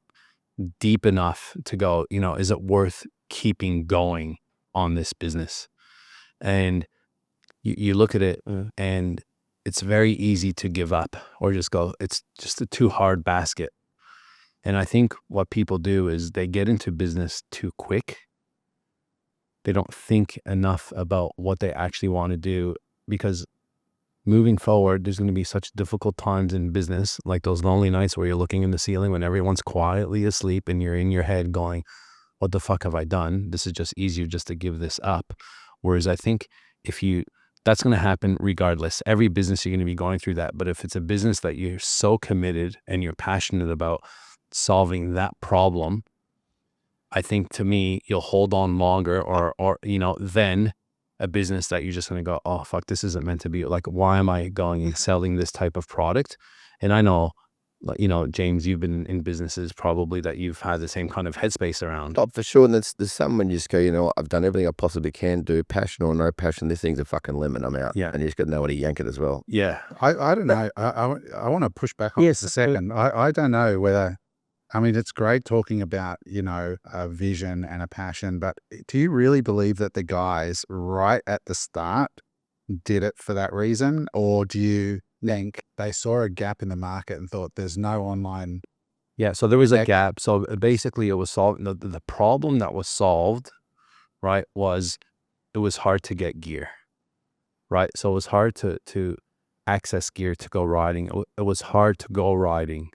deep enough to go, is it worth keeping going on this business? And you look at it and it's very easy to give up or just go, it's just a too hard basket. And I think what people do is they get into business too quick. They don't think enough about what they actually want to do, because moving forward, there's going to be such difficult times in business, like those lonely nights where you're looking in the ceiling when everyone's quietly asleep and you're in your head going, what the fuck have I done? This is just easier just to give this up. Whereas I think that's going to happen regardless. Every business you're going to be going through that. But if it's a business that you're so committed and you're passionate about solving that problem, I think, to me, you'll hold on longer or than a business that you're just going to go, oh, fuck, this isn't meant to be. Like, why am I going and selling this type of product? And I know, James, you've been in businesses probably that you've had the same kind of headspace around. Oh, for sure. And there's some when you just go, I've done everything I possibly can do, passion or no passion, this thing's a fucking lemon, I'm out. Yeah. And you just got to know how to yank it as well. Yeah. I don't know. I want to push back on this a second. I don't know whether, it's great talking about, a vision and a passion, but do you really believe that the guys right at the start did it for that reason? Or do you think they saw a gap in the market and thought there's no online? Yeah. So there was a gap. So basically it was solved. The problem that was solved, right, was it was hard to get gear, right? So it was hard to access gear to go riding. It was hard to go riding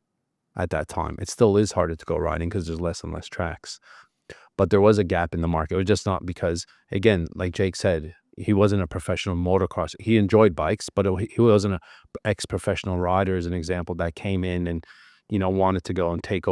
at that time. It still is harder to go riding because there's less and less tracks. But there was a gap in the market. It was just not because, again, like Jake said, he wasn't a professional motocross. He enjoyed bikes, but he wasn't an ex-professional rider, as an example, that came in and, wanted to go and take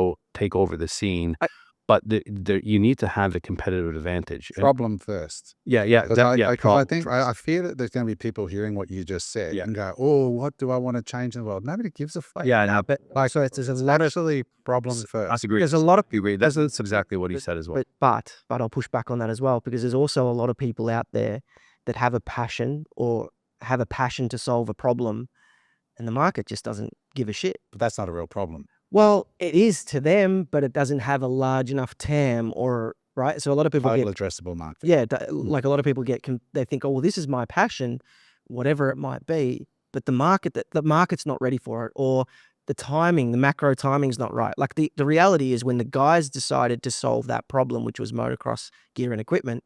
over the scene. But you need to have the competitive advantage. Problem first. Yeah. I fear that there's going to be people hearing what you just said and go, oh, what do I want to change in the world? Nobody gives a fuck. Yeah, no, but So there's a lot of actually problem first. I agree. There's a lot of agree. That's exactly what he said as well. But I'll push back on that as well, because there's also a lot of people out there that have a passion to solve a problem, and the market just doesn't give a shit. But that's not a real problem. Well, it is to them, but it doesn't have a large enough TAM, right? So a lot of people Total addressable market. Yeah, like a lot of people they think, oh, well, this is my passion, whatever it might be, but the market's not ready for it, or the timing, the macro timing's not right. Like the reality is when the guys decided to solve that problem, which was motocross gear and equipment,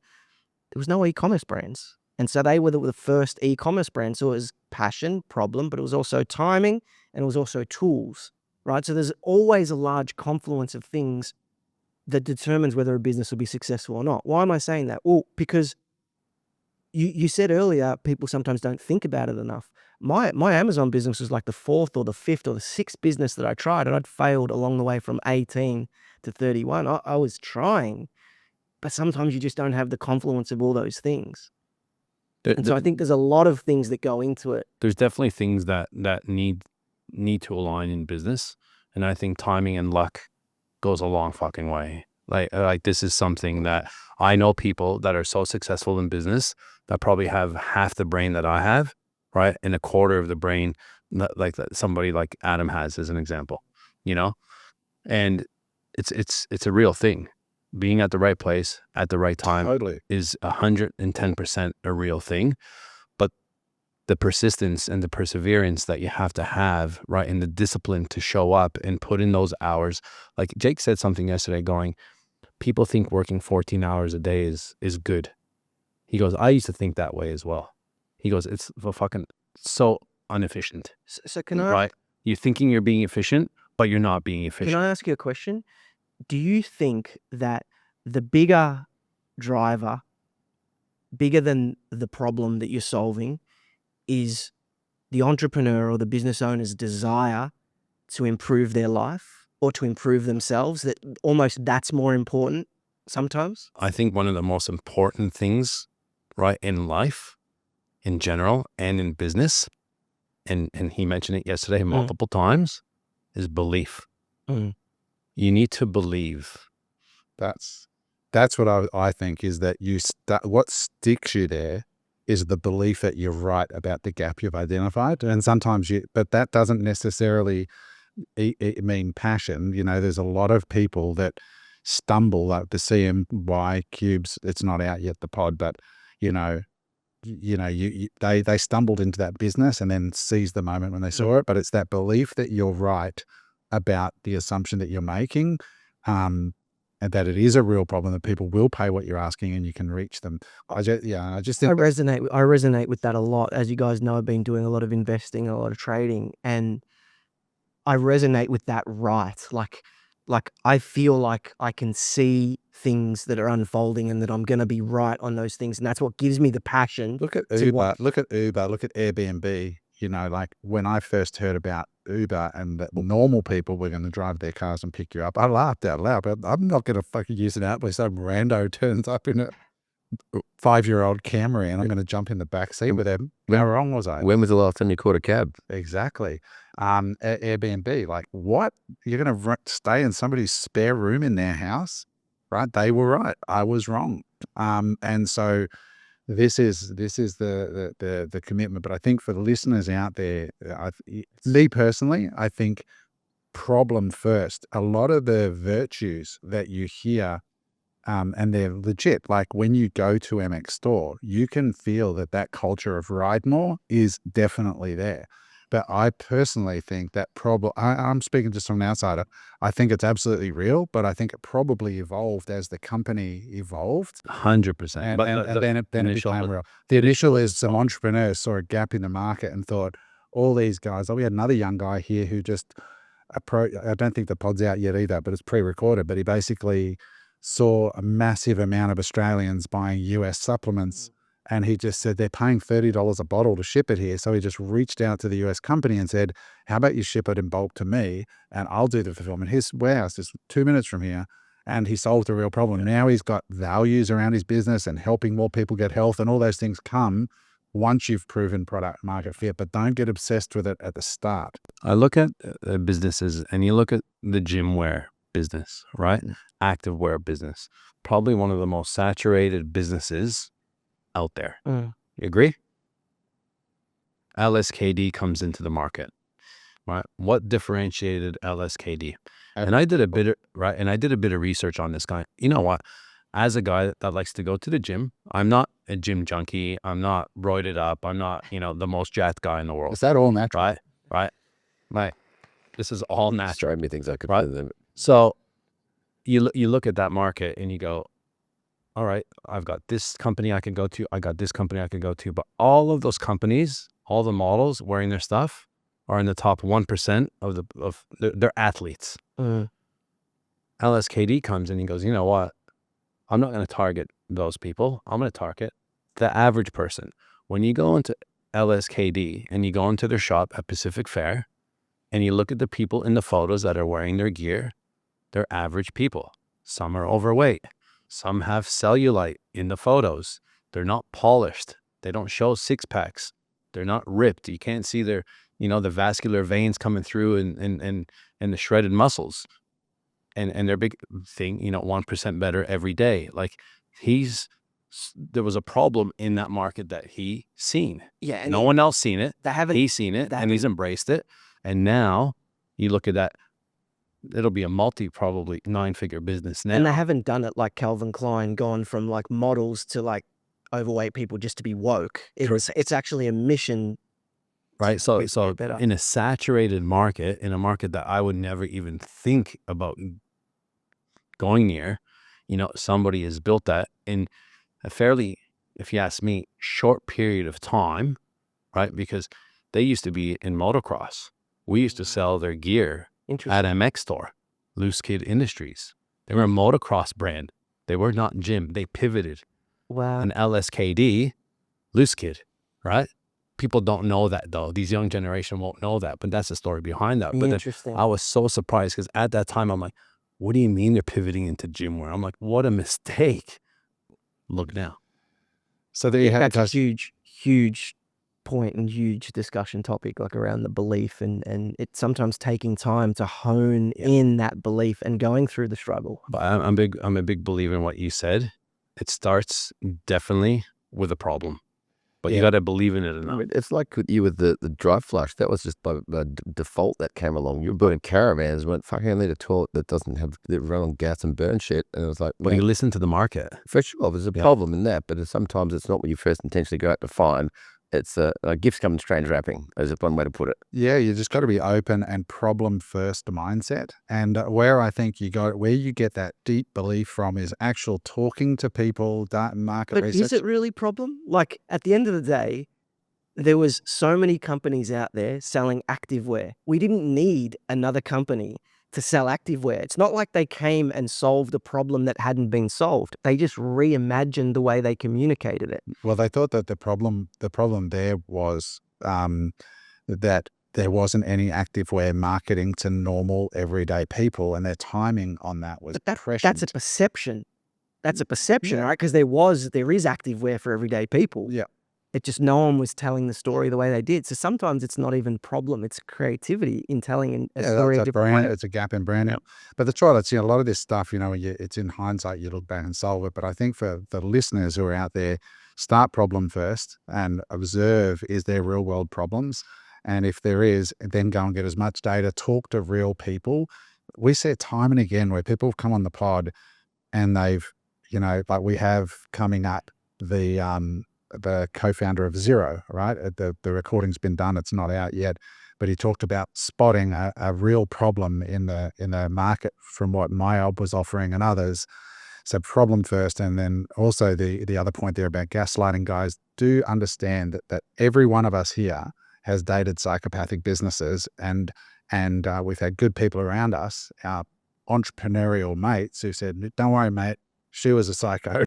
there was no e-commerce brands. And so they were the first e-commerce brand. So it was passion, problem, but it was also timing and it was also tools, right? So there's always a large confluence of things that determines whether a business will be successful or not. Why am I saying that? Well, because you said earlier, people sometimes don't think about it enough. My Amazon business was like the 4th or the 5th or the 6th business that I tried, and I'd failed along the way from 18 to 31. I was trying, but sometimes you just don't have the confluence of all those things. And so I think there's a lot of things that go into it. There's definitely things that need to align in business, and I think timing and luck goes a long fucking way. Like this is something that I know people that are so successful in business that probably have half the brain that I have, right, and a quarter of the brain like that somebody like Adam has, as an example, you know, and it's a real thing. Being at the right place at the right time Totally. is 110% a real thing, but the persistence and the perseverance that you have to have, right, and the discipline to show up and put in those hours. Like Jake said something yesterday going, people think working 14 hours a day is good. He goes, I used to think that way as well. He goes, it's fucking so inefficient. So can I, right? You're thinking you're being efficient, but you're not being efficient. can I ask you a question? Do you think that the bigger driver, bigger than the problem that you're solving, is the entrepreneur or the business owner's desire to improve their life or to improve themselves? That almost that's more important sometimes? I think one of the most important things, right, in life in general and in business, and he mentioned it yesterday multiple times, is belief. You need to believe. That's what I think is that what sticks you there is the belief that you're right about the gap you've identified. And sometimes but that doesn't necessarily mean passion. You know, there's a lot of people that stumble, like the CMY cubes. It's not out yet, the pod, but they stumbled into that business and then seized the moment when they saw it. But it's that belief that you're right about the assumption that you're making, and that it is a real problem, that people will pay what you're asking and you can reach them. I just think I resonate with that a lot. As you guys know, I've been doing a lot of investing, a lot of trading, and I resonate with that, right? Like I feel like I can see things that are unfolding and that I'm going to be right on those things. And that's what gives me the passion. Look at Uber, look at Airbnb. You know, like when I first heard about Uber and that normal people were going to drive their cars and pick you up, I laughed out loud, but I'm not going to fucking use it out where some rando turns up in a 5-year-old Camry and I'm going to jump in the back seat with them. How wrong was I? When was the last time you caught a cab? Exactly. Airbnb, like what? You're going to stay in somebody's spare room in their house, right? They were right. I was wrong. And so this is the commitment. But I think for the listeners out there, me personally, I think problem first. A lot of the virtues that you hear, and they're legit. Like when you go to MX Store, you can feel that culture of ride more is definitely there. But I personally think that I'm speaking just from an outsider. I think it's absolutely real, but I think it probably evolved as the company evolved. 100%. And But then it became real. The initial is some entrepreneurs saw a gap in the market and thought, all these guys, we had another young guy here who just, I don't think the pod's out yet either, but it's pre-recorded, but he basically saw a massive amount of Australians buying US supplements. And he just said, they're paying $30 a bottle to ship it here. So he just reached out to the US company and said, how about you ship it in bulk to me and I'll do the fulfillment. His warehouse is 2 minutes from here. And he solved a real problem. Now he's got values around his business and helping more people get health, and all those things come once you've proven product market fit, but don't get obsessed with it at the start. I look at businesses, and you look at the gym wear business, right? Active wear business, probably one of the most saturated businesses out there. You agree? LSKD comes into the market, right? What differentiated LSKD? And I did a bit of research on this guy. You know what? As a guy that likes to go to the gym, I'm not a gym junkie. I'm not roided up. I'm not, the most jacked guy in the world. Is that all natural? Right. This is all natural. Show me things I could Right. do them. So you look at that market and you go, all right, I've got this company I can go to. I got this company I can go to. But all of those companies, all the models wearing their stuff are in the top 1% of their athletes. Mm. LSKD comes and he goes, you know what? I'm not going to target those people. I'm going to target the average person. When you go into LSKD and you go into their shop at Pacific Fair and you look at the people in the photos that are wearing their gear, they're average people. Some are overweight. Some have cellulite in the photos. They're not polished. They don't show six packs. They're not ripped. You can't see their, the vascular veins coming through and the shredded muscles. And their big thing, 1% better every day. Like there was a problem in that market that he seen. Yeah. And No one else seen it. they haven't. He's seen it and he's embraced it. And now you look at that, it'll be a probably 9-figure business now. And they haven't done it like Calvin Klein, gone from like models to like overweight people just to be woke. It's actually a mission. Right. So better. in a saturated market, in a market that I would never even think about going near, somebody has built that in a fairly, if you ask me, short period of time, right? Because they used to be in motocross. We used to sell their gear at MX Store, Loose Kid Industries. They were a motocross brand. They were not gym. They pivoted. Wow. An LSKD, Loose Kid, right? People don't know that though. These young generation won't know that, but that's the story behind that. But Interesting. I was so surprised because at that time I'm like, what do you mean they're pivoting into gym wear? I'm like, what a mistake. Look now. So there you have That's a huge point and huge discussion topic, like around the belief and it's sometimes taking time to hone in that belief and going through the struggle. But I'm a big believer in what you said. It starts definitely with a problem, but you got to believe in it I enough. mean, it's like you with the dry flush. That was just by default that came along. You were building caravans, went, fucking, I need a toilet that doesn't have that run on gas and burn shit. And it was like, But you listen to the market. for sure, there's a problem in that, but sometimes it's not what you first intentionally go out to find. It's a gifts come in strange wrapping, is one way to put it. Yeah, you just got to be open and problem first mindset. And where I think where you get that deep belief from is actual talking to people, market But research. is it really a problem? Like at the end of the day, there was so many companies out there selling activewear. We didn't need another company to sell activewear. It's not like they came and solved a problem that hadn't been solved. They just reimagined the way they communicated it. Well, they thought that the problem there was that there wasn't any activewear marketing to normal everyday people, and their timing on that was prescient. That's a perception. That's a perception, right? Because there is activewear for everyday people. Yeah. It just no one was telling the story the way they did. So sometimes it's not even problem; it's creativity in telling a story. That's a brand. It's a gap in branding. But that's right. It's a lot of this stuff. It's in hindsight. You look back and solve it. But I think for the listeners who are out there, start problem first and observe: is there real world problems? And if there is, then go and get as much data. Talk to real people. We see it time and again where people come on the pod, and they've, like we have coming up the co-founder of Zero, right? The recording's been done. It's not out yet, but he talked about spotting a real problem in the market from what MyOb was offering and others. So problem first. And then also the other point there about gaslighting, guys, do understand that every one of us here has dated psychopathic businesses and we've had good people around us, our entrepreneurial mates who said, don't worry, mate, she was a psycho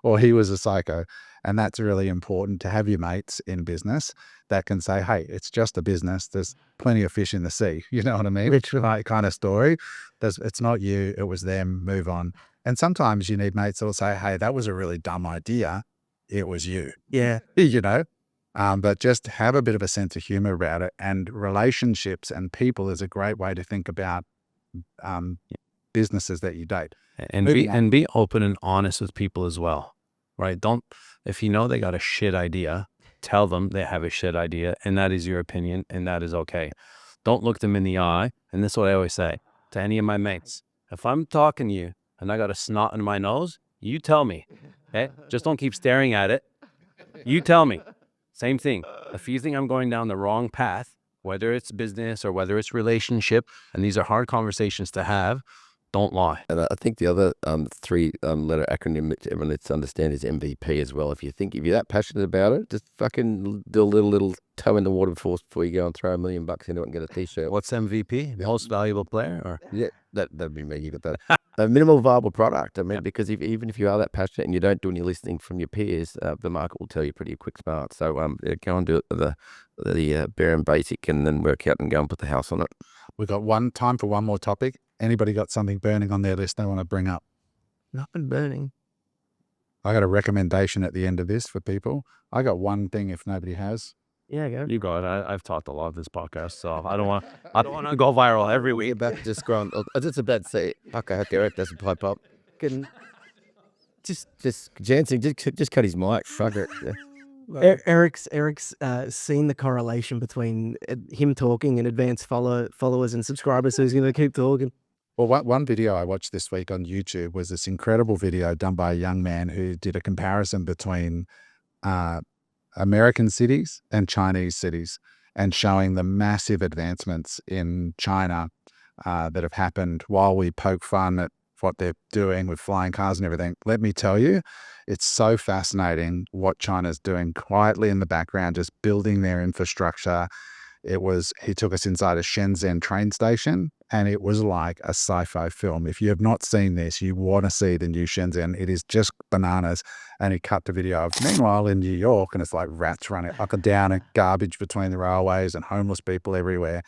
or he was a psycho. And that's really important to have your mates in business that can say, hey, it's just a business. There's plenty of fish in the sea. You know what I mean? Literally kind of story. It's not you, it was them, move on. And sometimes you need mates that will say, hey, that was a really dumb idea. It was you. Yeah. But just have a bit of a sense of humor about it. And relationships and people is a great way to think about businesses that you date. And be open and honest with people as well, right? If they got a shit idea, tell them they have a shit idea and that is your opinion and that is okay. Don't look them in the eye. And this is what I always say to any of my mates. If I'm talking to you and I got a snot in my nose, you tell me, okay? Just don't keep staring at it. You tell me. Same thing. If you think I'm going down the wrong path, whether it's business or whether it's relationship, and these are hard conversations to have, don't lie. And I think the other three letter acronym that everyone needs to understand is MVP as well. If you're that passionate about it, just fucking do a little toe in the water before you go and throw $1 million into it and get a t-shirt. What's MVP? Most valuable player? Or Yeah, that'd be me. You got that. A minimal viable product. I mean, because even if you are that passionate and you don't do any listening from your peers, the market will tell you pretty quick smart. So go and do it the bare and basic, and then work out and go and put the house on it. We've got time for one more topic. Anybody got something burning on their list they want to bring up? Nothing burning. I got a recommendation at the end of this for people. I got one thing if nobody has. Yeah, go. you go. I've talked a lot of this podcast, so I don't want to go viral every week. About just going. I was just about to say, fuck, I hope Eric doesn't pipe up. Just Jansen, just cut his mic. Fuck it. Yeah. Eric's seen the correlation between him talking and advanced followers and subscribers, so he's going to keep talking. Well, one video I watched this week on YouTube was this incredible video done by a young man who did a comparison between American cities and Chinese cities, and showing the massive advancements in China that have happened while we poke fun at what they're doing with flying cars and everything. Let me tell you, it's so fascinating what China's doing quietly in the background, just building their infrastructure. He took us inside a Shenzhen train station, and it was like a sci-fi film. If you have not seen this, you want to see the new Shenzhen. It is just bananas. And he cut the video of, meanwhile, in New York, and it's like rats running up and down and garbage between the railways and homeless people everywhere.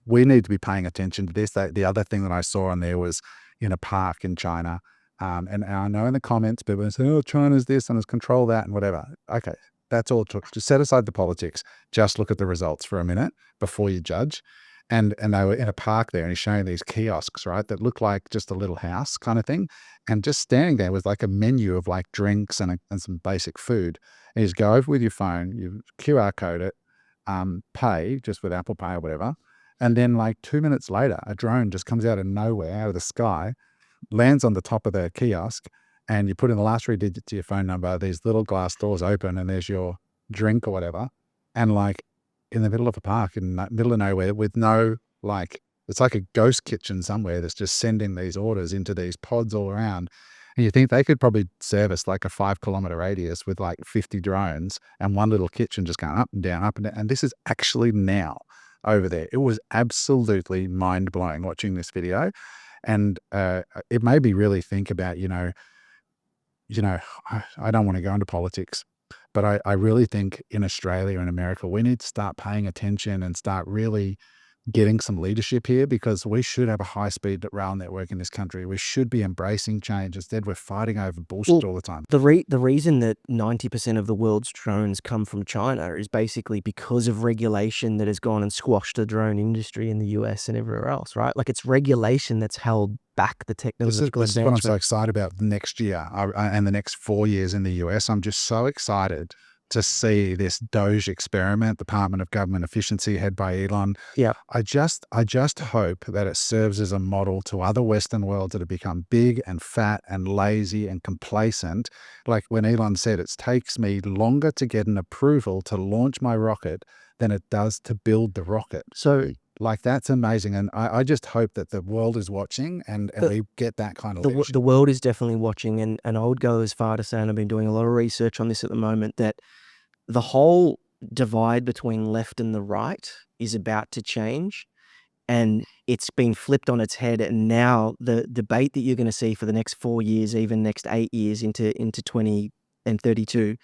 We need to be paying attention to this. The other thing that I saw on there was in a park in China. And I know in the comments, people say, oh, China's this and it's control that and whatever. Okay, that's all it took. Just set aside the politics. Just look at the results for a minute before you judge. And they were in a park there, and he's showing these kiosks, right, that look like just a little house kind of thing. And just standing there with like a menu of like drinks and some basic food. And you just go over with your phone, you QR code it, pay just with Apple Pay or whatever. And then like 2 minutes later, a drone just comes out of nowhere, out of the sky, lands on the top of the kiosk, and you put in the last 3 digits to your phone number. These little glass doors open, and there's your drink or whatever. And like in the middle of a park, in the middle of nowhere, with no, like, it's like a ghost kitchen somewhere that's just sending these orders into these pods all around. And you think they could probably service like a 5-kilometer radius with like 50 drones and one little kitchen just going up and down, up and down. And this is actually now over there. It was absolutely mind-blowing watching this video. And it made me really think about, I don't want to go into politics, but I really think in Australia and America, we need to start paying attention and start really getting some leadership here, because we should have a high-speed rail network in this country. We should be embracing change. Instead, we're fighting over bullshit all the time. The reason that 90% of the world's drones come from China is basically because of regulation that has gone and squashed the drone industry in the US and everywhere else, right? Like, it's regulation that's held back the technological This is what I'm so advancement. excited about next year and the next 4 years in the US. I'm just so excited to see this Doge experiment, Department of Government Efficiency, head by Elon. Yeah. I just hope that it serves as a model to other Western worlds that have become big and fat and lazy and complacent. Like when Elon said, it takes me longer to get an approval to launch my rocket than it does to build the rocket. So Like, that's amazing. And I just hope that the world is watching and we get that kind of leadership. the world is definitely watching, and I would go as far to say, and I've been doing a lot of research on this at the moment, that the whole divide between left and the right is about to change, and it's been flipped on its head. And now the debate that you're going to see for the next 4 years, even next 8 years into 2032,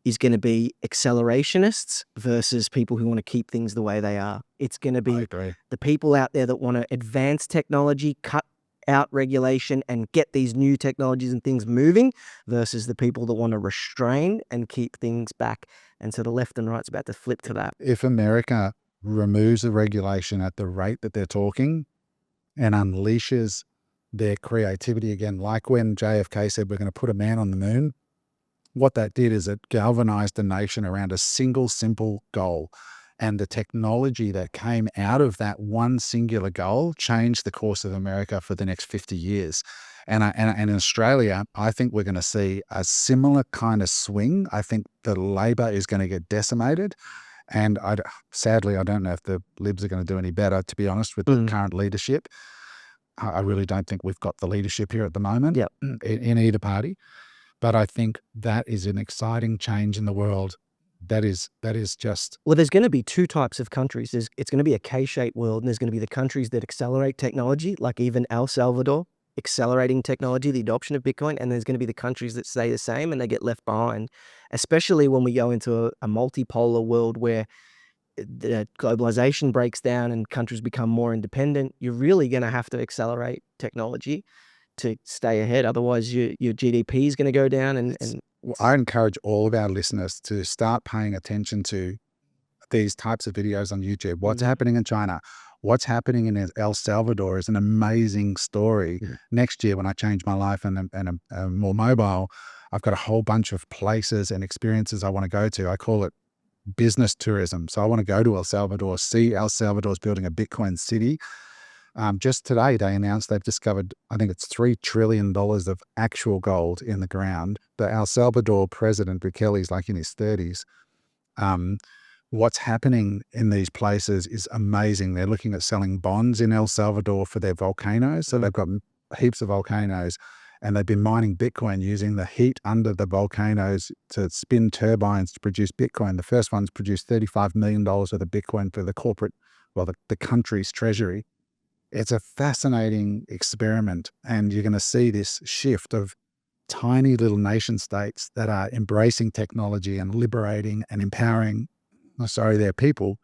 is going to be accelerationists versus people who want to keep things the way they are. It's going to I be agree. the people out there that want to advance technology, cut out regulation, and get these new technologies and things moving, versus the people that want to restrain and keep things back. And so the left and right's about to flip to that. If America removes the regulation at the rate that they're talking and unleashes their creativity again, like when JFK said we're going to put a man on the moon, what that did is it galvanized the nation around a single simple goal. And the technology that came out of that one singular goal changed the course of America for the next 50 years. And in Australia, I think we're going to see a similar kind of swing. I think the labor is going to get decimated. And sadly, I don't know if the Libs are going to do any better, to be honest, with the current leadership. I really don't think we've got the leadership here at the moment in either party. But I think that is an exciting change in the world. That is just... Well, there's going to be two types of countries. It's going to be a K-shaped world, and there's going to be the countries that accelerate technology, like even El Salvador, accelerating technology, the adoption of Bitcoin, and there's going to be the countries that stay the same and they get left behind, especially when we go into a multipolar world where the globalization breaks down and countries become more independent. You're really going to have to accelerate technology to stay ahead. Otherwise, your GDP is going to go down. And I encourage all of our listeners to start paying attention to these types of videos on YouTube. What's happening in China? What's happening in El Salvador is an amazing story. Next year, when I change my life and I'm more mobile, I've got a whole bunch of places and experiences I want to go to. I call it business tourism. So I want to go to El Salvador, see El Salvador's building a Bitcoin city. Just today, they announced they've discovered, I think it's $3 trillion of actual gold in the ground. The El Salvador president, Bukele's like in his 30s. What's happening in these places is amazing. They're looking at selling bonds in El Salvador for their volcanoes. So they've got heaps of volcanoes, and they've been mining Bitcoin using the heat under the volcanoes to spin turbines to produce Bitcoin. The first one's produced $35 million worth of Bitcoin for the country's treasury. It's a fascinating experiment, and you're going to see this shift of tiny little nation states that are embracing technology and liberating and empowering their people.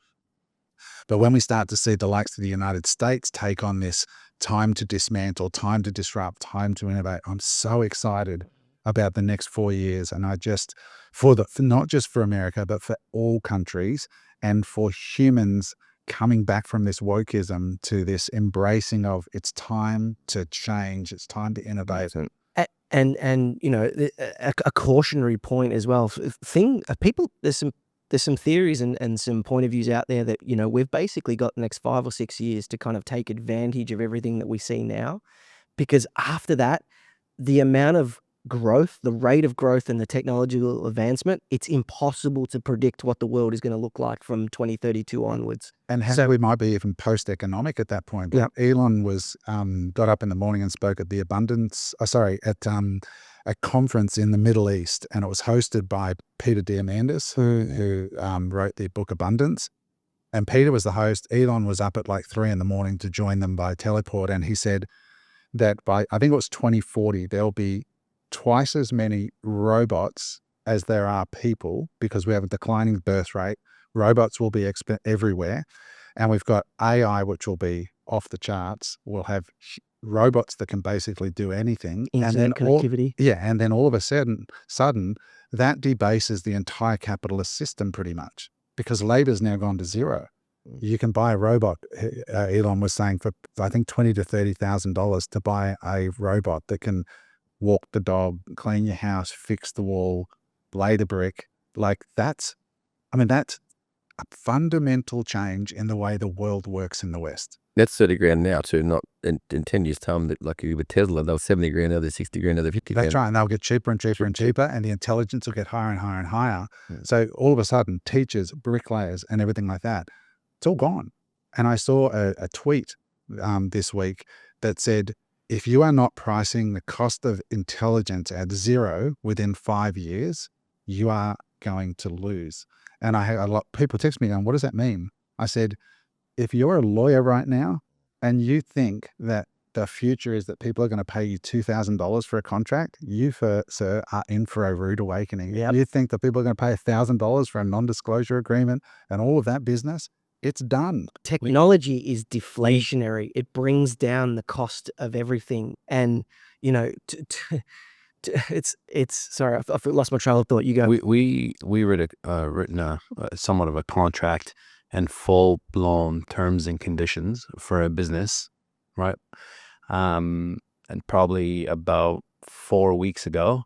But when we start to see the likes of the United States take on this time to dismantle, time to disrupt, time to innovate, I'm so excited about the next 4 years. And for not just for America, but for all countries, and for humans coming back from this wokeism to this embracing of it's time to change, it's time to innovate. And you know, a cautionary point as well. People, there's some theories and some point of views out there that, you know, we've basically got the next 5 or 6 years to kind of take advantage of everything that we see now, because after that, the amount of growth, the rate of growth and the technological advancement, it's impossible to predict what the world is going to look like from 2032 onwards. And we might be even post-economic at that point. Yeah. Elon got up in the morning and spoke at a conference in the Middle East, and it was hosted by Peter Diamandis, who wrote the book Abundance. And Peter was the host. Elon was up at like 3 a.m. to join them by teleport. And he said that by, I think it was 2040, there'll be twice as many robots as there are people, because we have a declining birth rate. Robots will be everywhere. And we've got AI, which will be off the charts. We'll have robots that can basically do anything. Connectivity. And then all of a sudden, that debases the entire capitalist system pretty much, because labor's now gone to zero. You can buy a robot, Elon was saying, for I think $20,000 to $30,000 to buy a robot that can walk the dog, clean your house, fix the wall, lay the brick. Like that's a fundamental change in the way the world works in the West. That's $30,000 now too, not in 10 years' time. That like with Tesla, they were $70,000, now they're $60,000, now they're $50,000. That's right, and they'll get cheaper and cheaper and cheaper, and the intelligence will get higher and higher and higher. So all of a sudden, teachers, bricklayers, and everything like that, it's all gone. And I saw a tweet this week that said, if you are not pricing the cost of intelligence at zero within 5 years, you are going to lose. And I had a lot of people text me going, what does that mean? I said, if you're a lawyer right now and you think that the future is that people are going to pay you $2,000 for a contract, you, sir, are in for a rude awakening. Yep. You think that people are going to pay $1,000 for a non-disclosure agreement and all of that business? It's done. Technology is deflationary. It brings down the cost of everything. And, you know, it's sorry, I've lost my trail of thought. You go. We written somewhat of a contract and full-blown terms and conditions for a business, right? And probably about 4 weeks ago,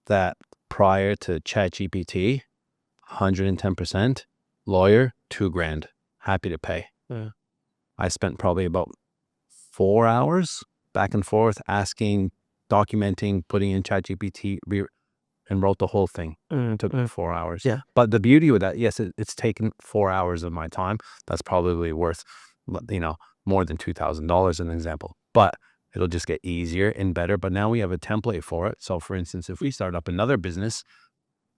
that prior to ChatGPT, 110%, lawyer, $2,000. Happy to pay. Yeah. I spent probably about 4 hours back and forth asking, documenting, putting in ChatGPT, and wrote the whole thing. Mm, It took me 4 hours. Yeah. But the beauty with that, yes, it's taken 4 hours of my time. That's probably worth, more than $2,000 an example. But it'll just get easier and better. But now we have a template for it. So for instance, if we start up another business,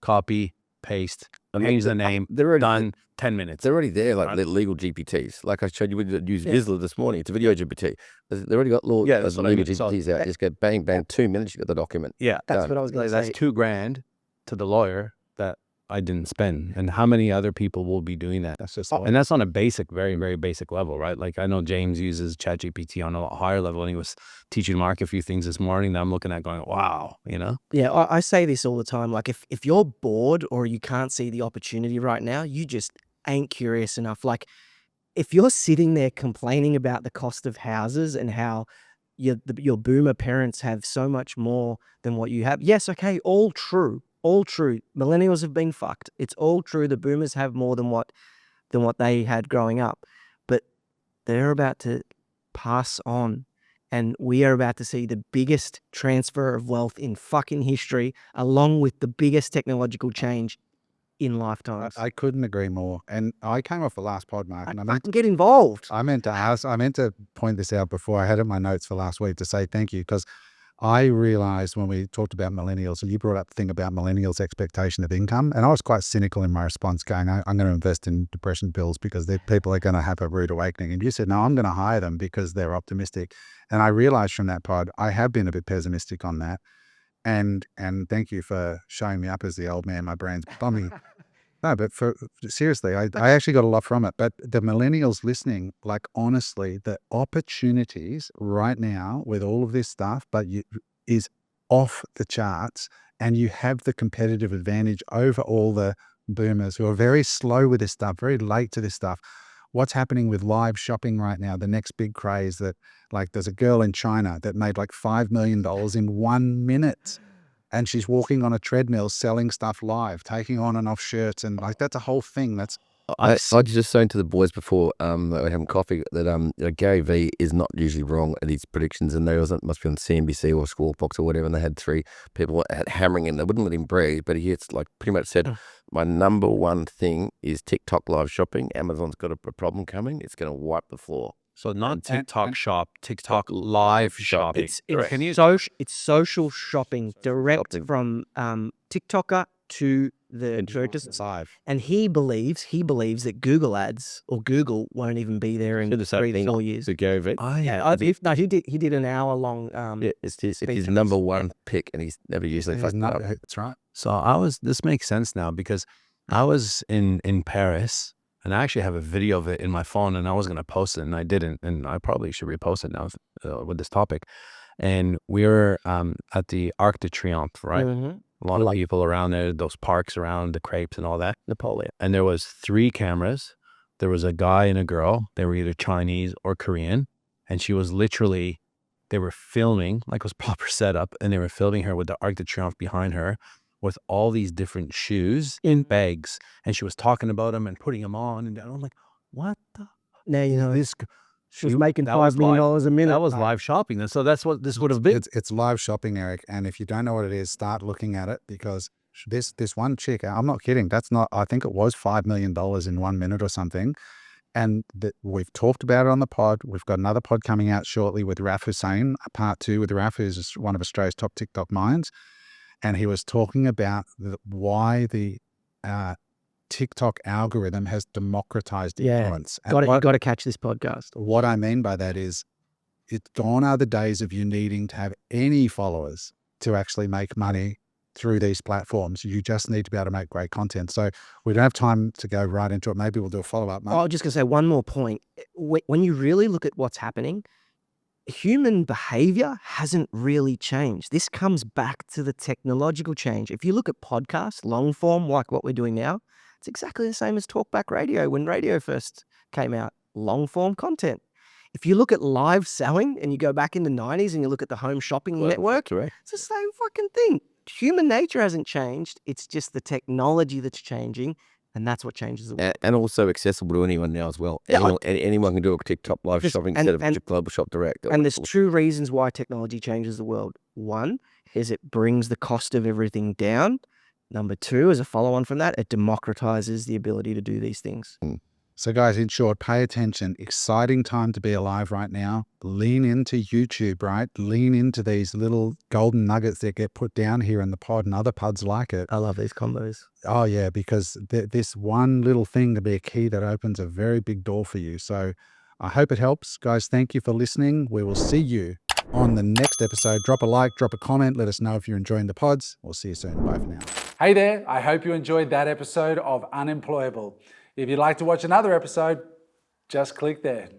copy, paste, change the name, They're already done, 10 minutes. They're already there, like Right. the legal GPTs. Like I showed you, we use Vizsla this morning. It's a video GPT. They've already got that's what I legal mean. So- GPTs out. Just go bang, bang, 2 minutes, you got the document. Yeah. That's Done. what I was going to That's say. $2,000 to the lawyer that I didn't spend. And how many other people will be doing that? That's just And that's on a basic, very, very basic level, right? Like I know James uses ChatGPT on a lot higher level, and he was teaching Mark a few things this morning that I'm looking at going, wow, Yeah, I say this all the time. Like if you're bored or you can't see the opportunity right now, you just ain't curious enough. Like if you're sitting there complaining about the cost of houses and how your boomer parents have so much more than what you have. Yes, okay, all true. All true. Millennials have been fucked. It's all true. The boomers have more than what they had growing up. But they're about to pass on. And we are about to see the biggest transfer of wealth in fucking history, along with the biggest technological change in lifetimes. I couldn't agree more. And I came off the last pod, Mark, and I meant fucking get involved. I meant to point this out before. I had it in my notes for last week to say thank you, because I realized when we talked about millennials, and you brought up the thing about millennials' expectation of income, and I was quite cynical in my response, going, I'm going to invest in depression pills because people are going to have a rude awakening. And you said, no, I'm going to hire them because they're optimistic. And I realized from that pod, I have been a bit pessimistic on that. And thank you for showing me up as the old man. My brain's bumming. No, but seriously, I actually got a lot from it. But the millennials listening, like honestly, the opportunities right now with all of this stuff, is off the charts, and you have the competitive advantage over all the boomers who are very slow with this stuff, very late to this stuff. What's happening with live shopping right now? The next big craze that, like, there's a girl in China that made like $5 million in 1 minute. And she's walking on a treadmill selling stuff live, taking on and off shirts. And like, that's a whole thing. I just saying to the boys before that we're having coffee that Gary Vee is not usually wrong at his predictions, and they must be on CNBC or Squawk Box or whatever, and they had 3 people hammering him. They wouldn't let him breathe, but he like pretty much said, my number one thing is TikTok live shopping. Amazon's got a problem coming. It's going to wipe the floor. So not TikTok shop, TikTok live shopping. It's social shopping direct from TikToker to the purchase. And he believes that Google ads or Google won't even be there in 3 to 4 years. So Gary Vee. He did an hour long. It's his number one pick, and he's never usually fucked up. That's right. So this makes sense now, because I was in Paris, and I actually have a video of it in my phone, and I was going to post it, and I didn't, and I probably should repost it now with this topic. And we were at the Arc de Triomphe, right? Mm-hmm. A lot of people around there, those parks around the crepes and all that. Napoleon. And there was 3 cameras. There was a guy and a girl. They were either Chinese or Korean. And she was literally, they were filming, like it was proper setup, and they were filming her with the Arc de Triomphe behind her with all these different shoes in bags. And she was talking about them and putting them on. And I'm like, what the? Now you know This she was making $5 million a minute. That was live shopping. And so that's what this would have been. It's live shopping, Eric. And if you don't know what it is, start looking at it, because this one chick, I'm not kidding. I think it was $5 million in 1 minute or something. And we've talked about it on the pod. We've got another pod coming out shortly with Raf Hussain, a part 2 with Raf, who's one of Australia's top TikTok minds. And he was talking about why the TikTok algorithm has democratized influence. You got to catch this podcast. What I mean by that is, it's gone are the days of you needing to have any followers to actually make money through these platforms. You just need to be able to make great content. So we don't have time to go right into it. Maybe we'll do a follow-up. I was just going to say one more point. When you really look at what's happening, human behavior hasn't really changed. This comes back to the technological change. If you look at podcasts, long form, like what we're doing now, it's exactly the same as talkback radio when radio first came out. Long form content. If you look at live selling and you go back in the 90s and you look at the home shopping network, it's the same fucking thing. Human nature hasn't changed. It's just the technology that's changing. And that's what changes the world. And also accessible to anyone now as well. Yeah, anyone can do a TikTok live shopping instead of Global Shop Direct. And there's 2 reasons why technology changes the world. 1, is it brings the cost of everything down. Number two, as a follow-on from that, it democratizes the ability to do these things. So guys, in short, pay attention. Exciting time to be alive right now. Lean into YouTube, right? Lean into these little golden nuggets that get put down here in the pod and other pods like it. I love these combos. Oh yeah, because this one little thing to be a key that opens a very big door for you. So I hope it helps. Guys, thank you for listening. We will see you on the next episode. Drop a like, drop a comment. Let us know if you're enjoying the pods. We'll see you soon. Bye for now. Hey there. I hope you enjoyed that episode of Unemployable. If you'd like to watch another episode, just click there.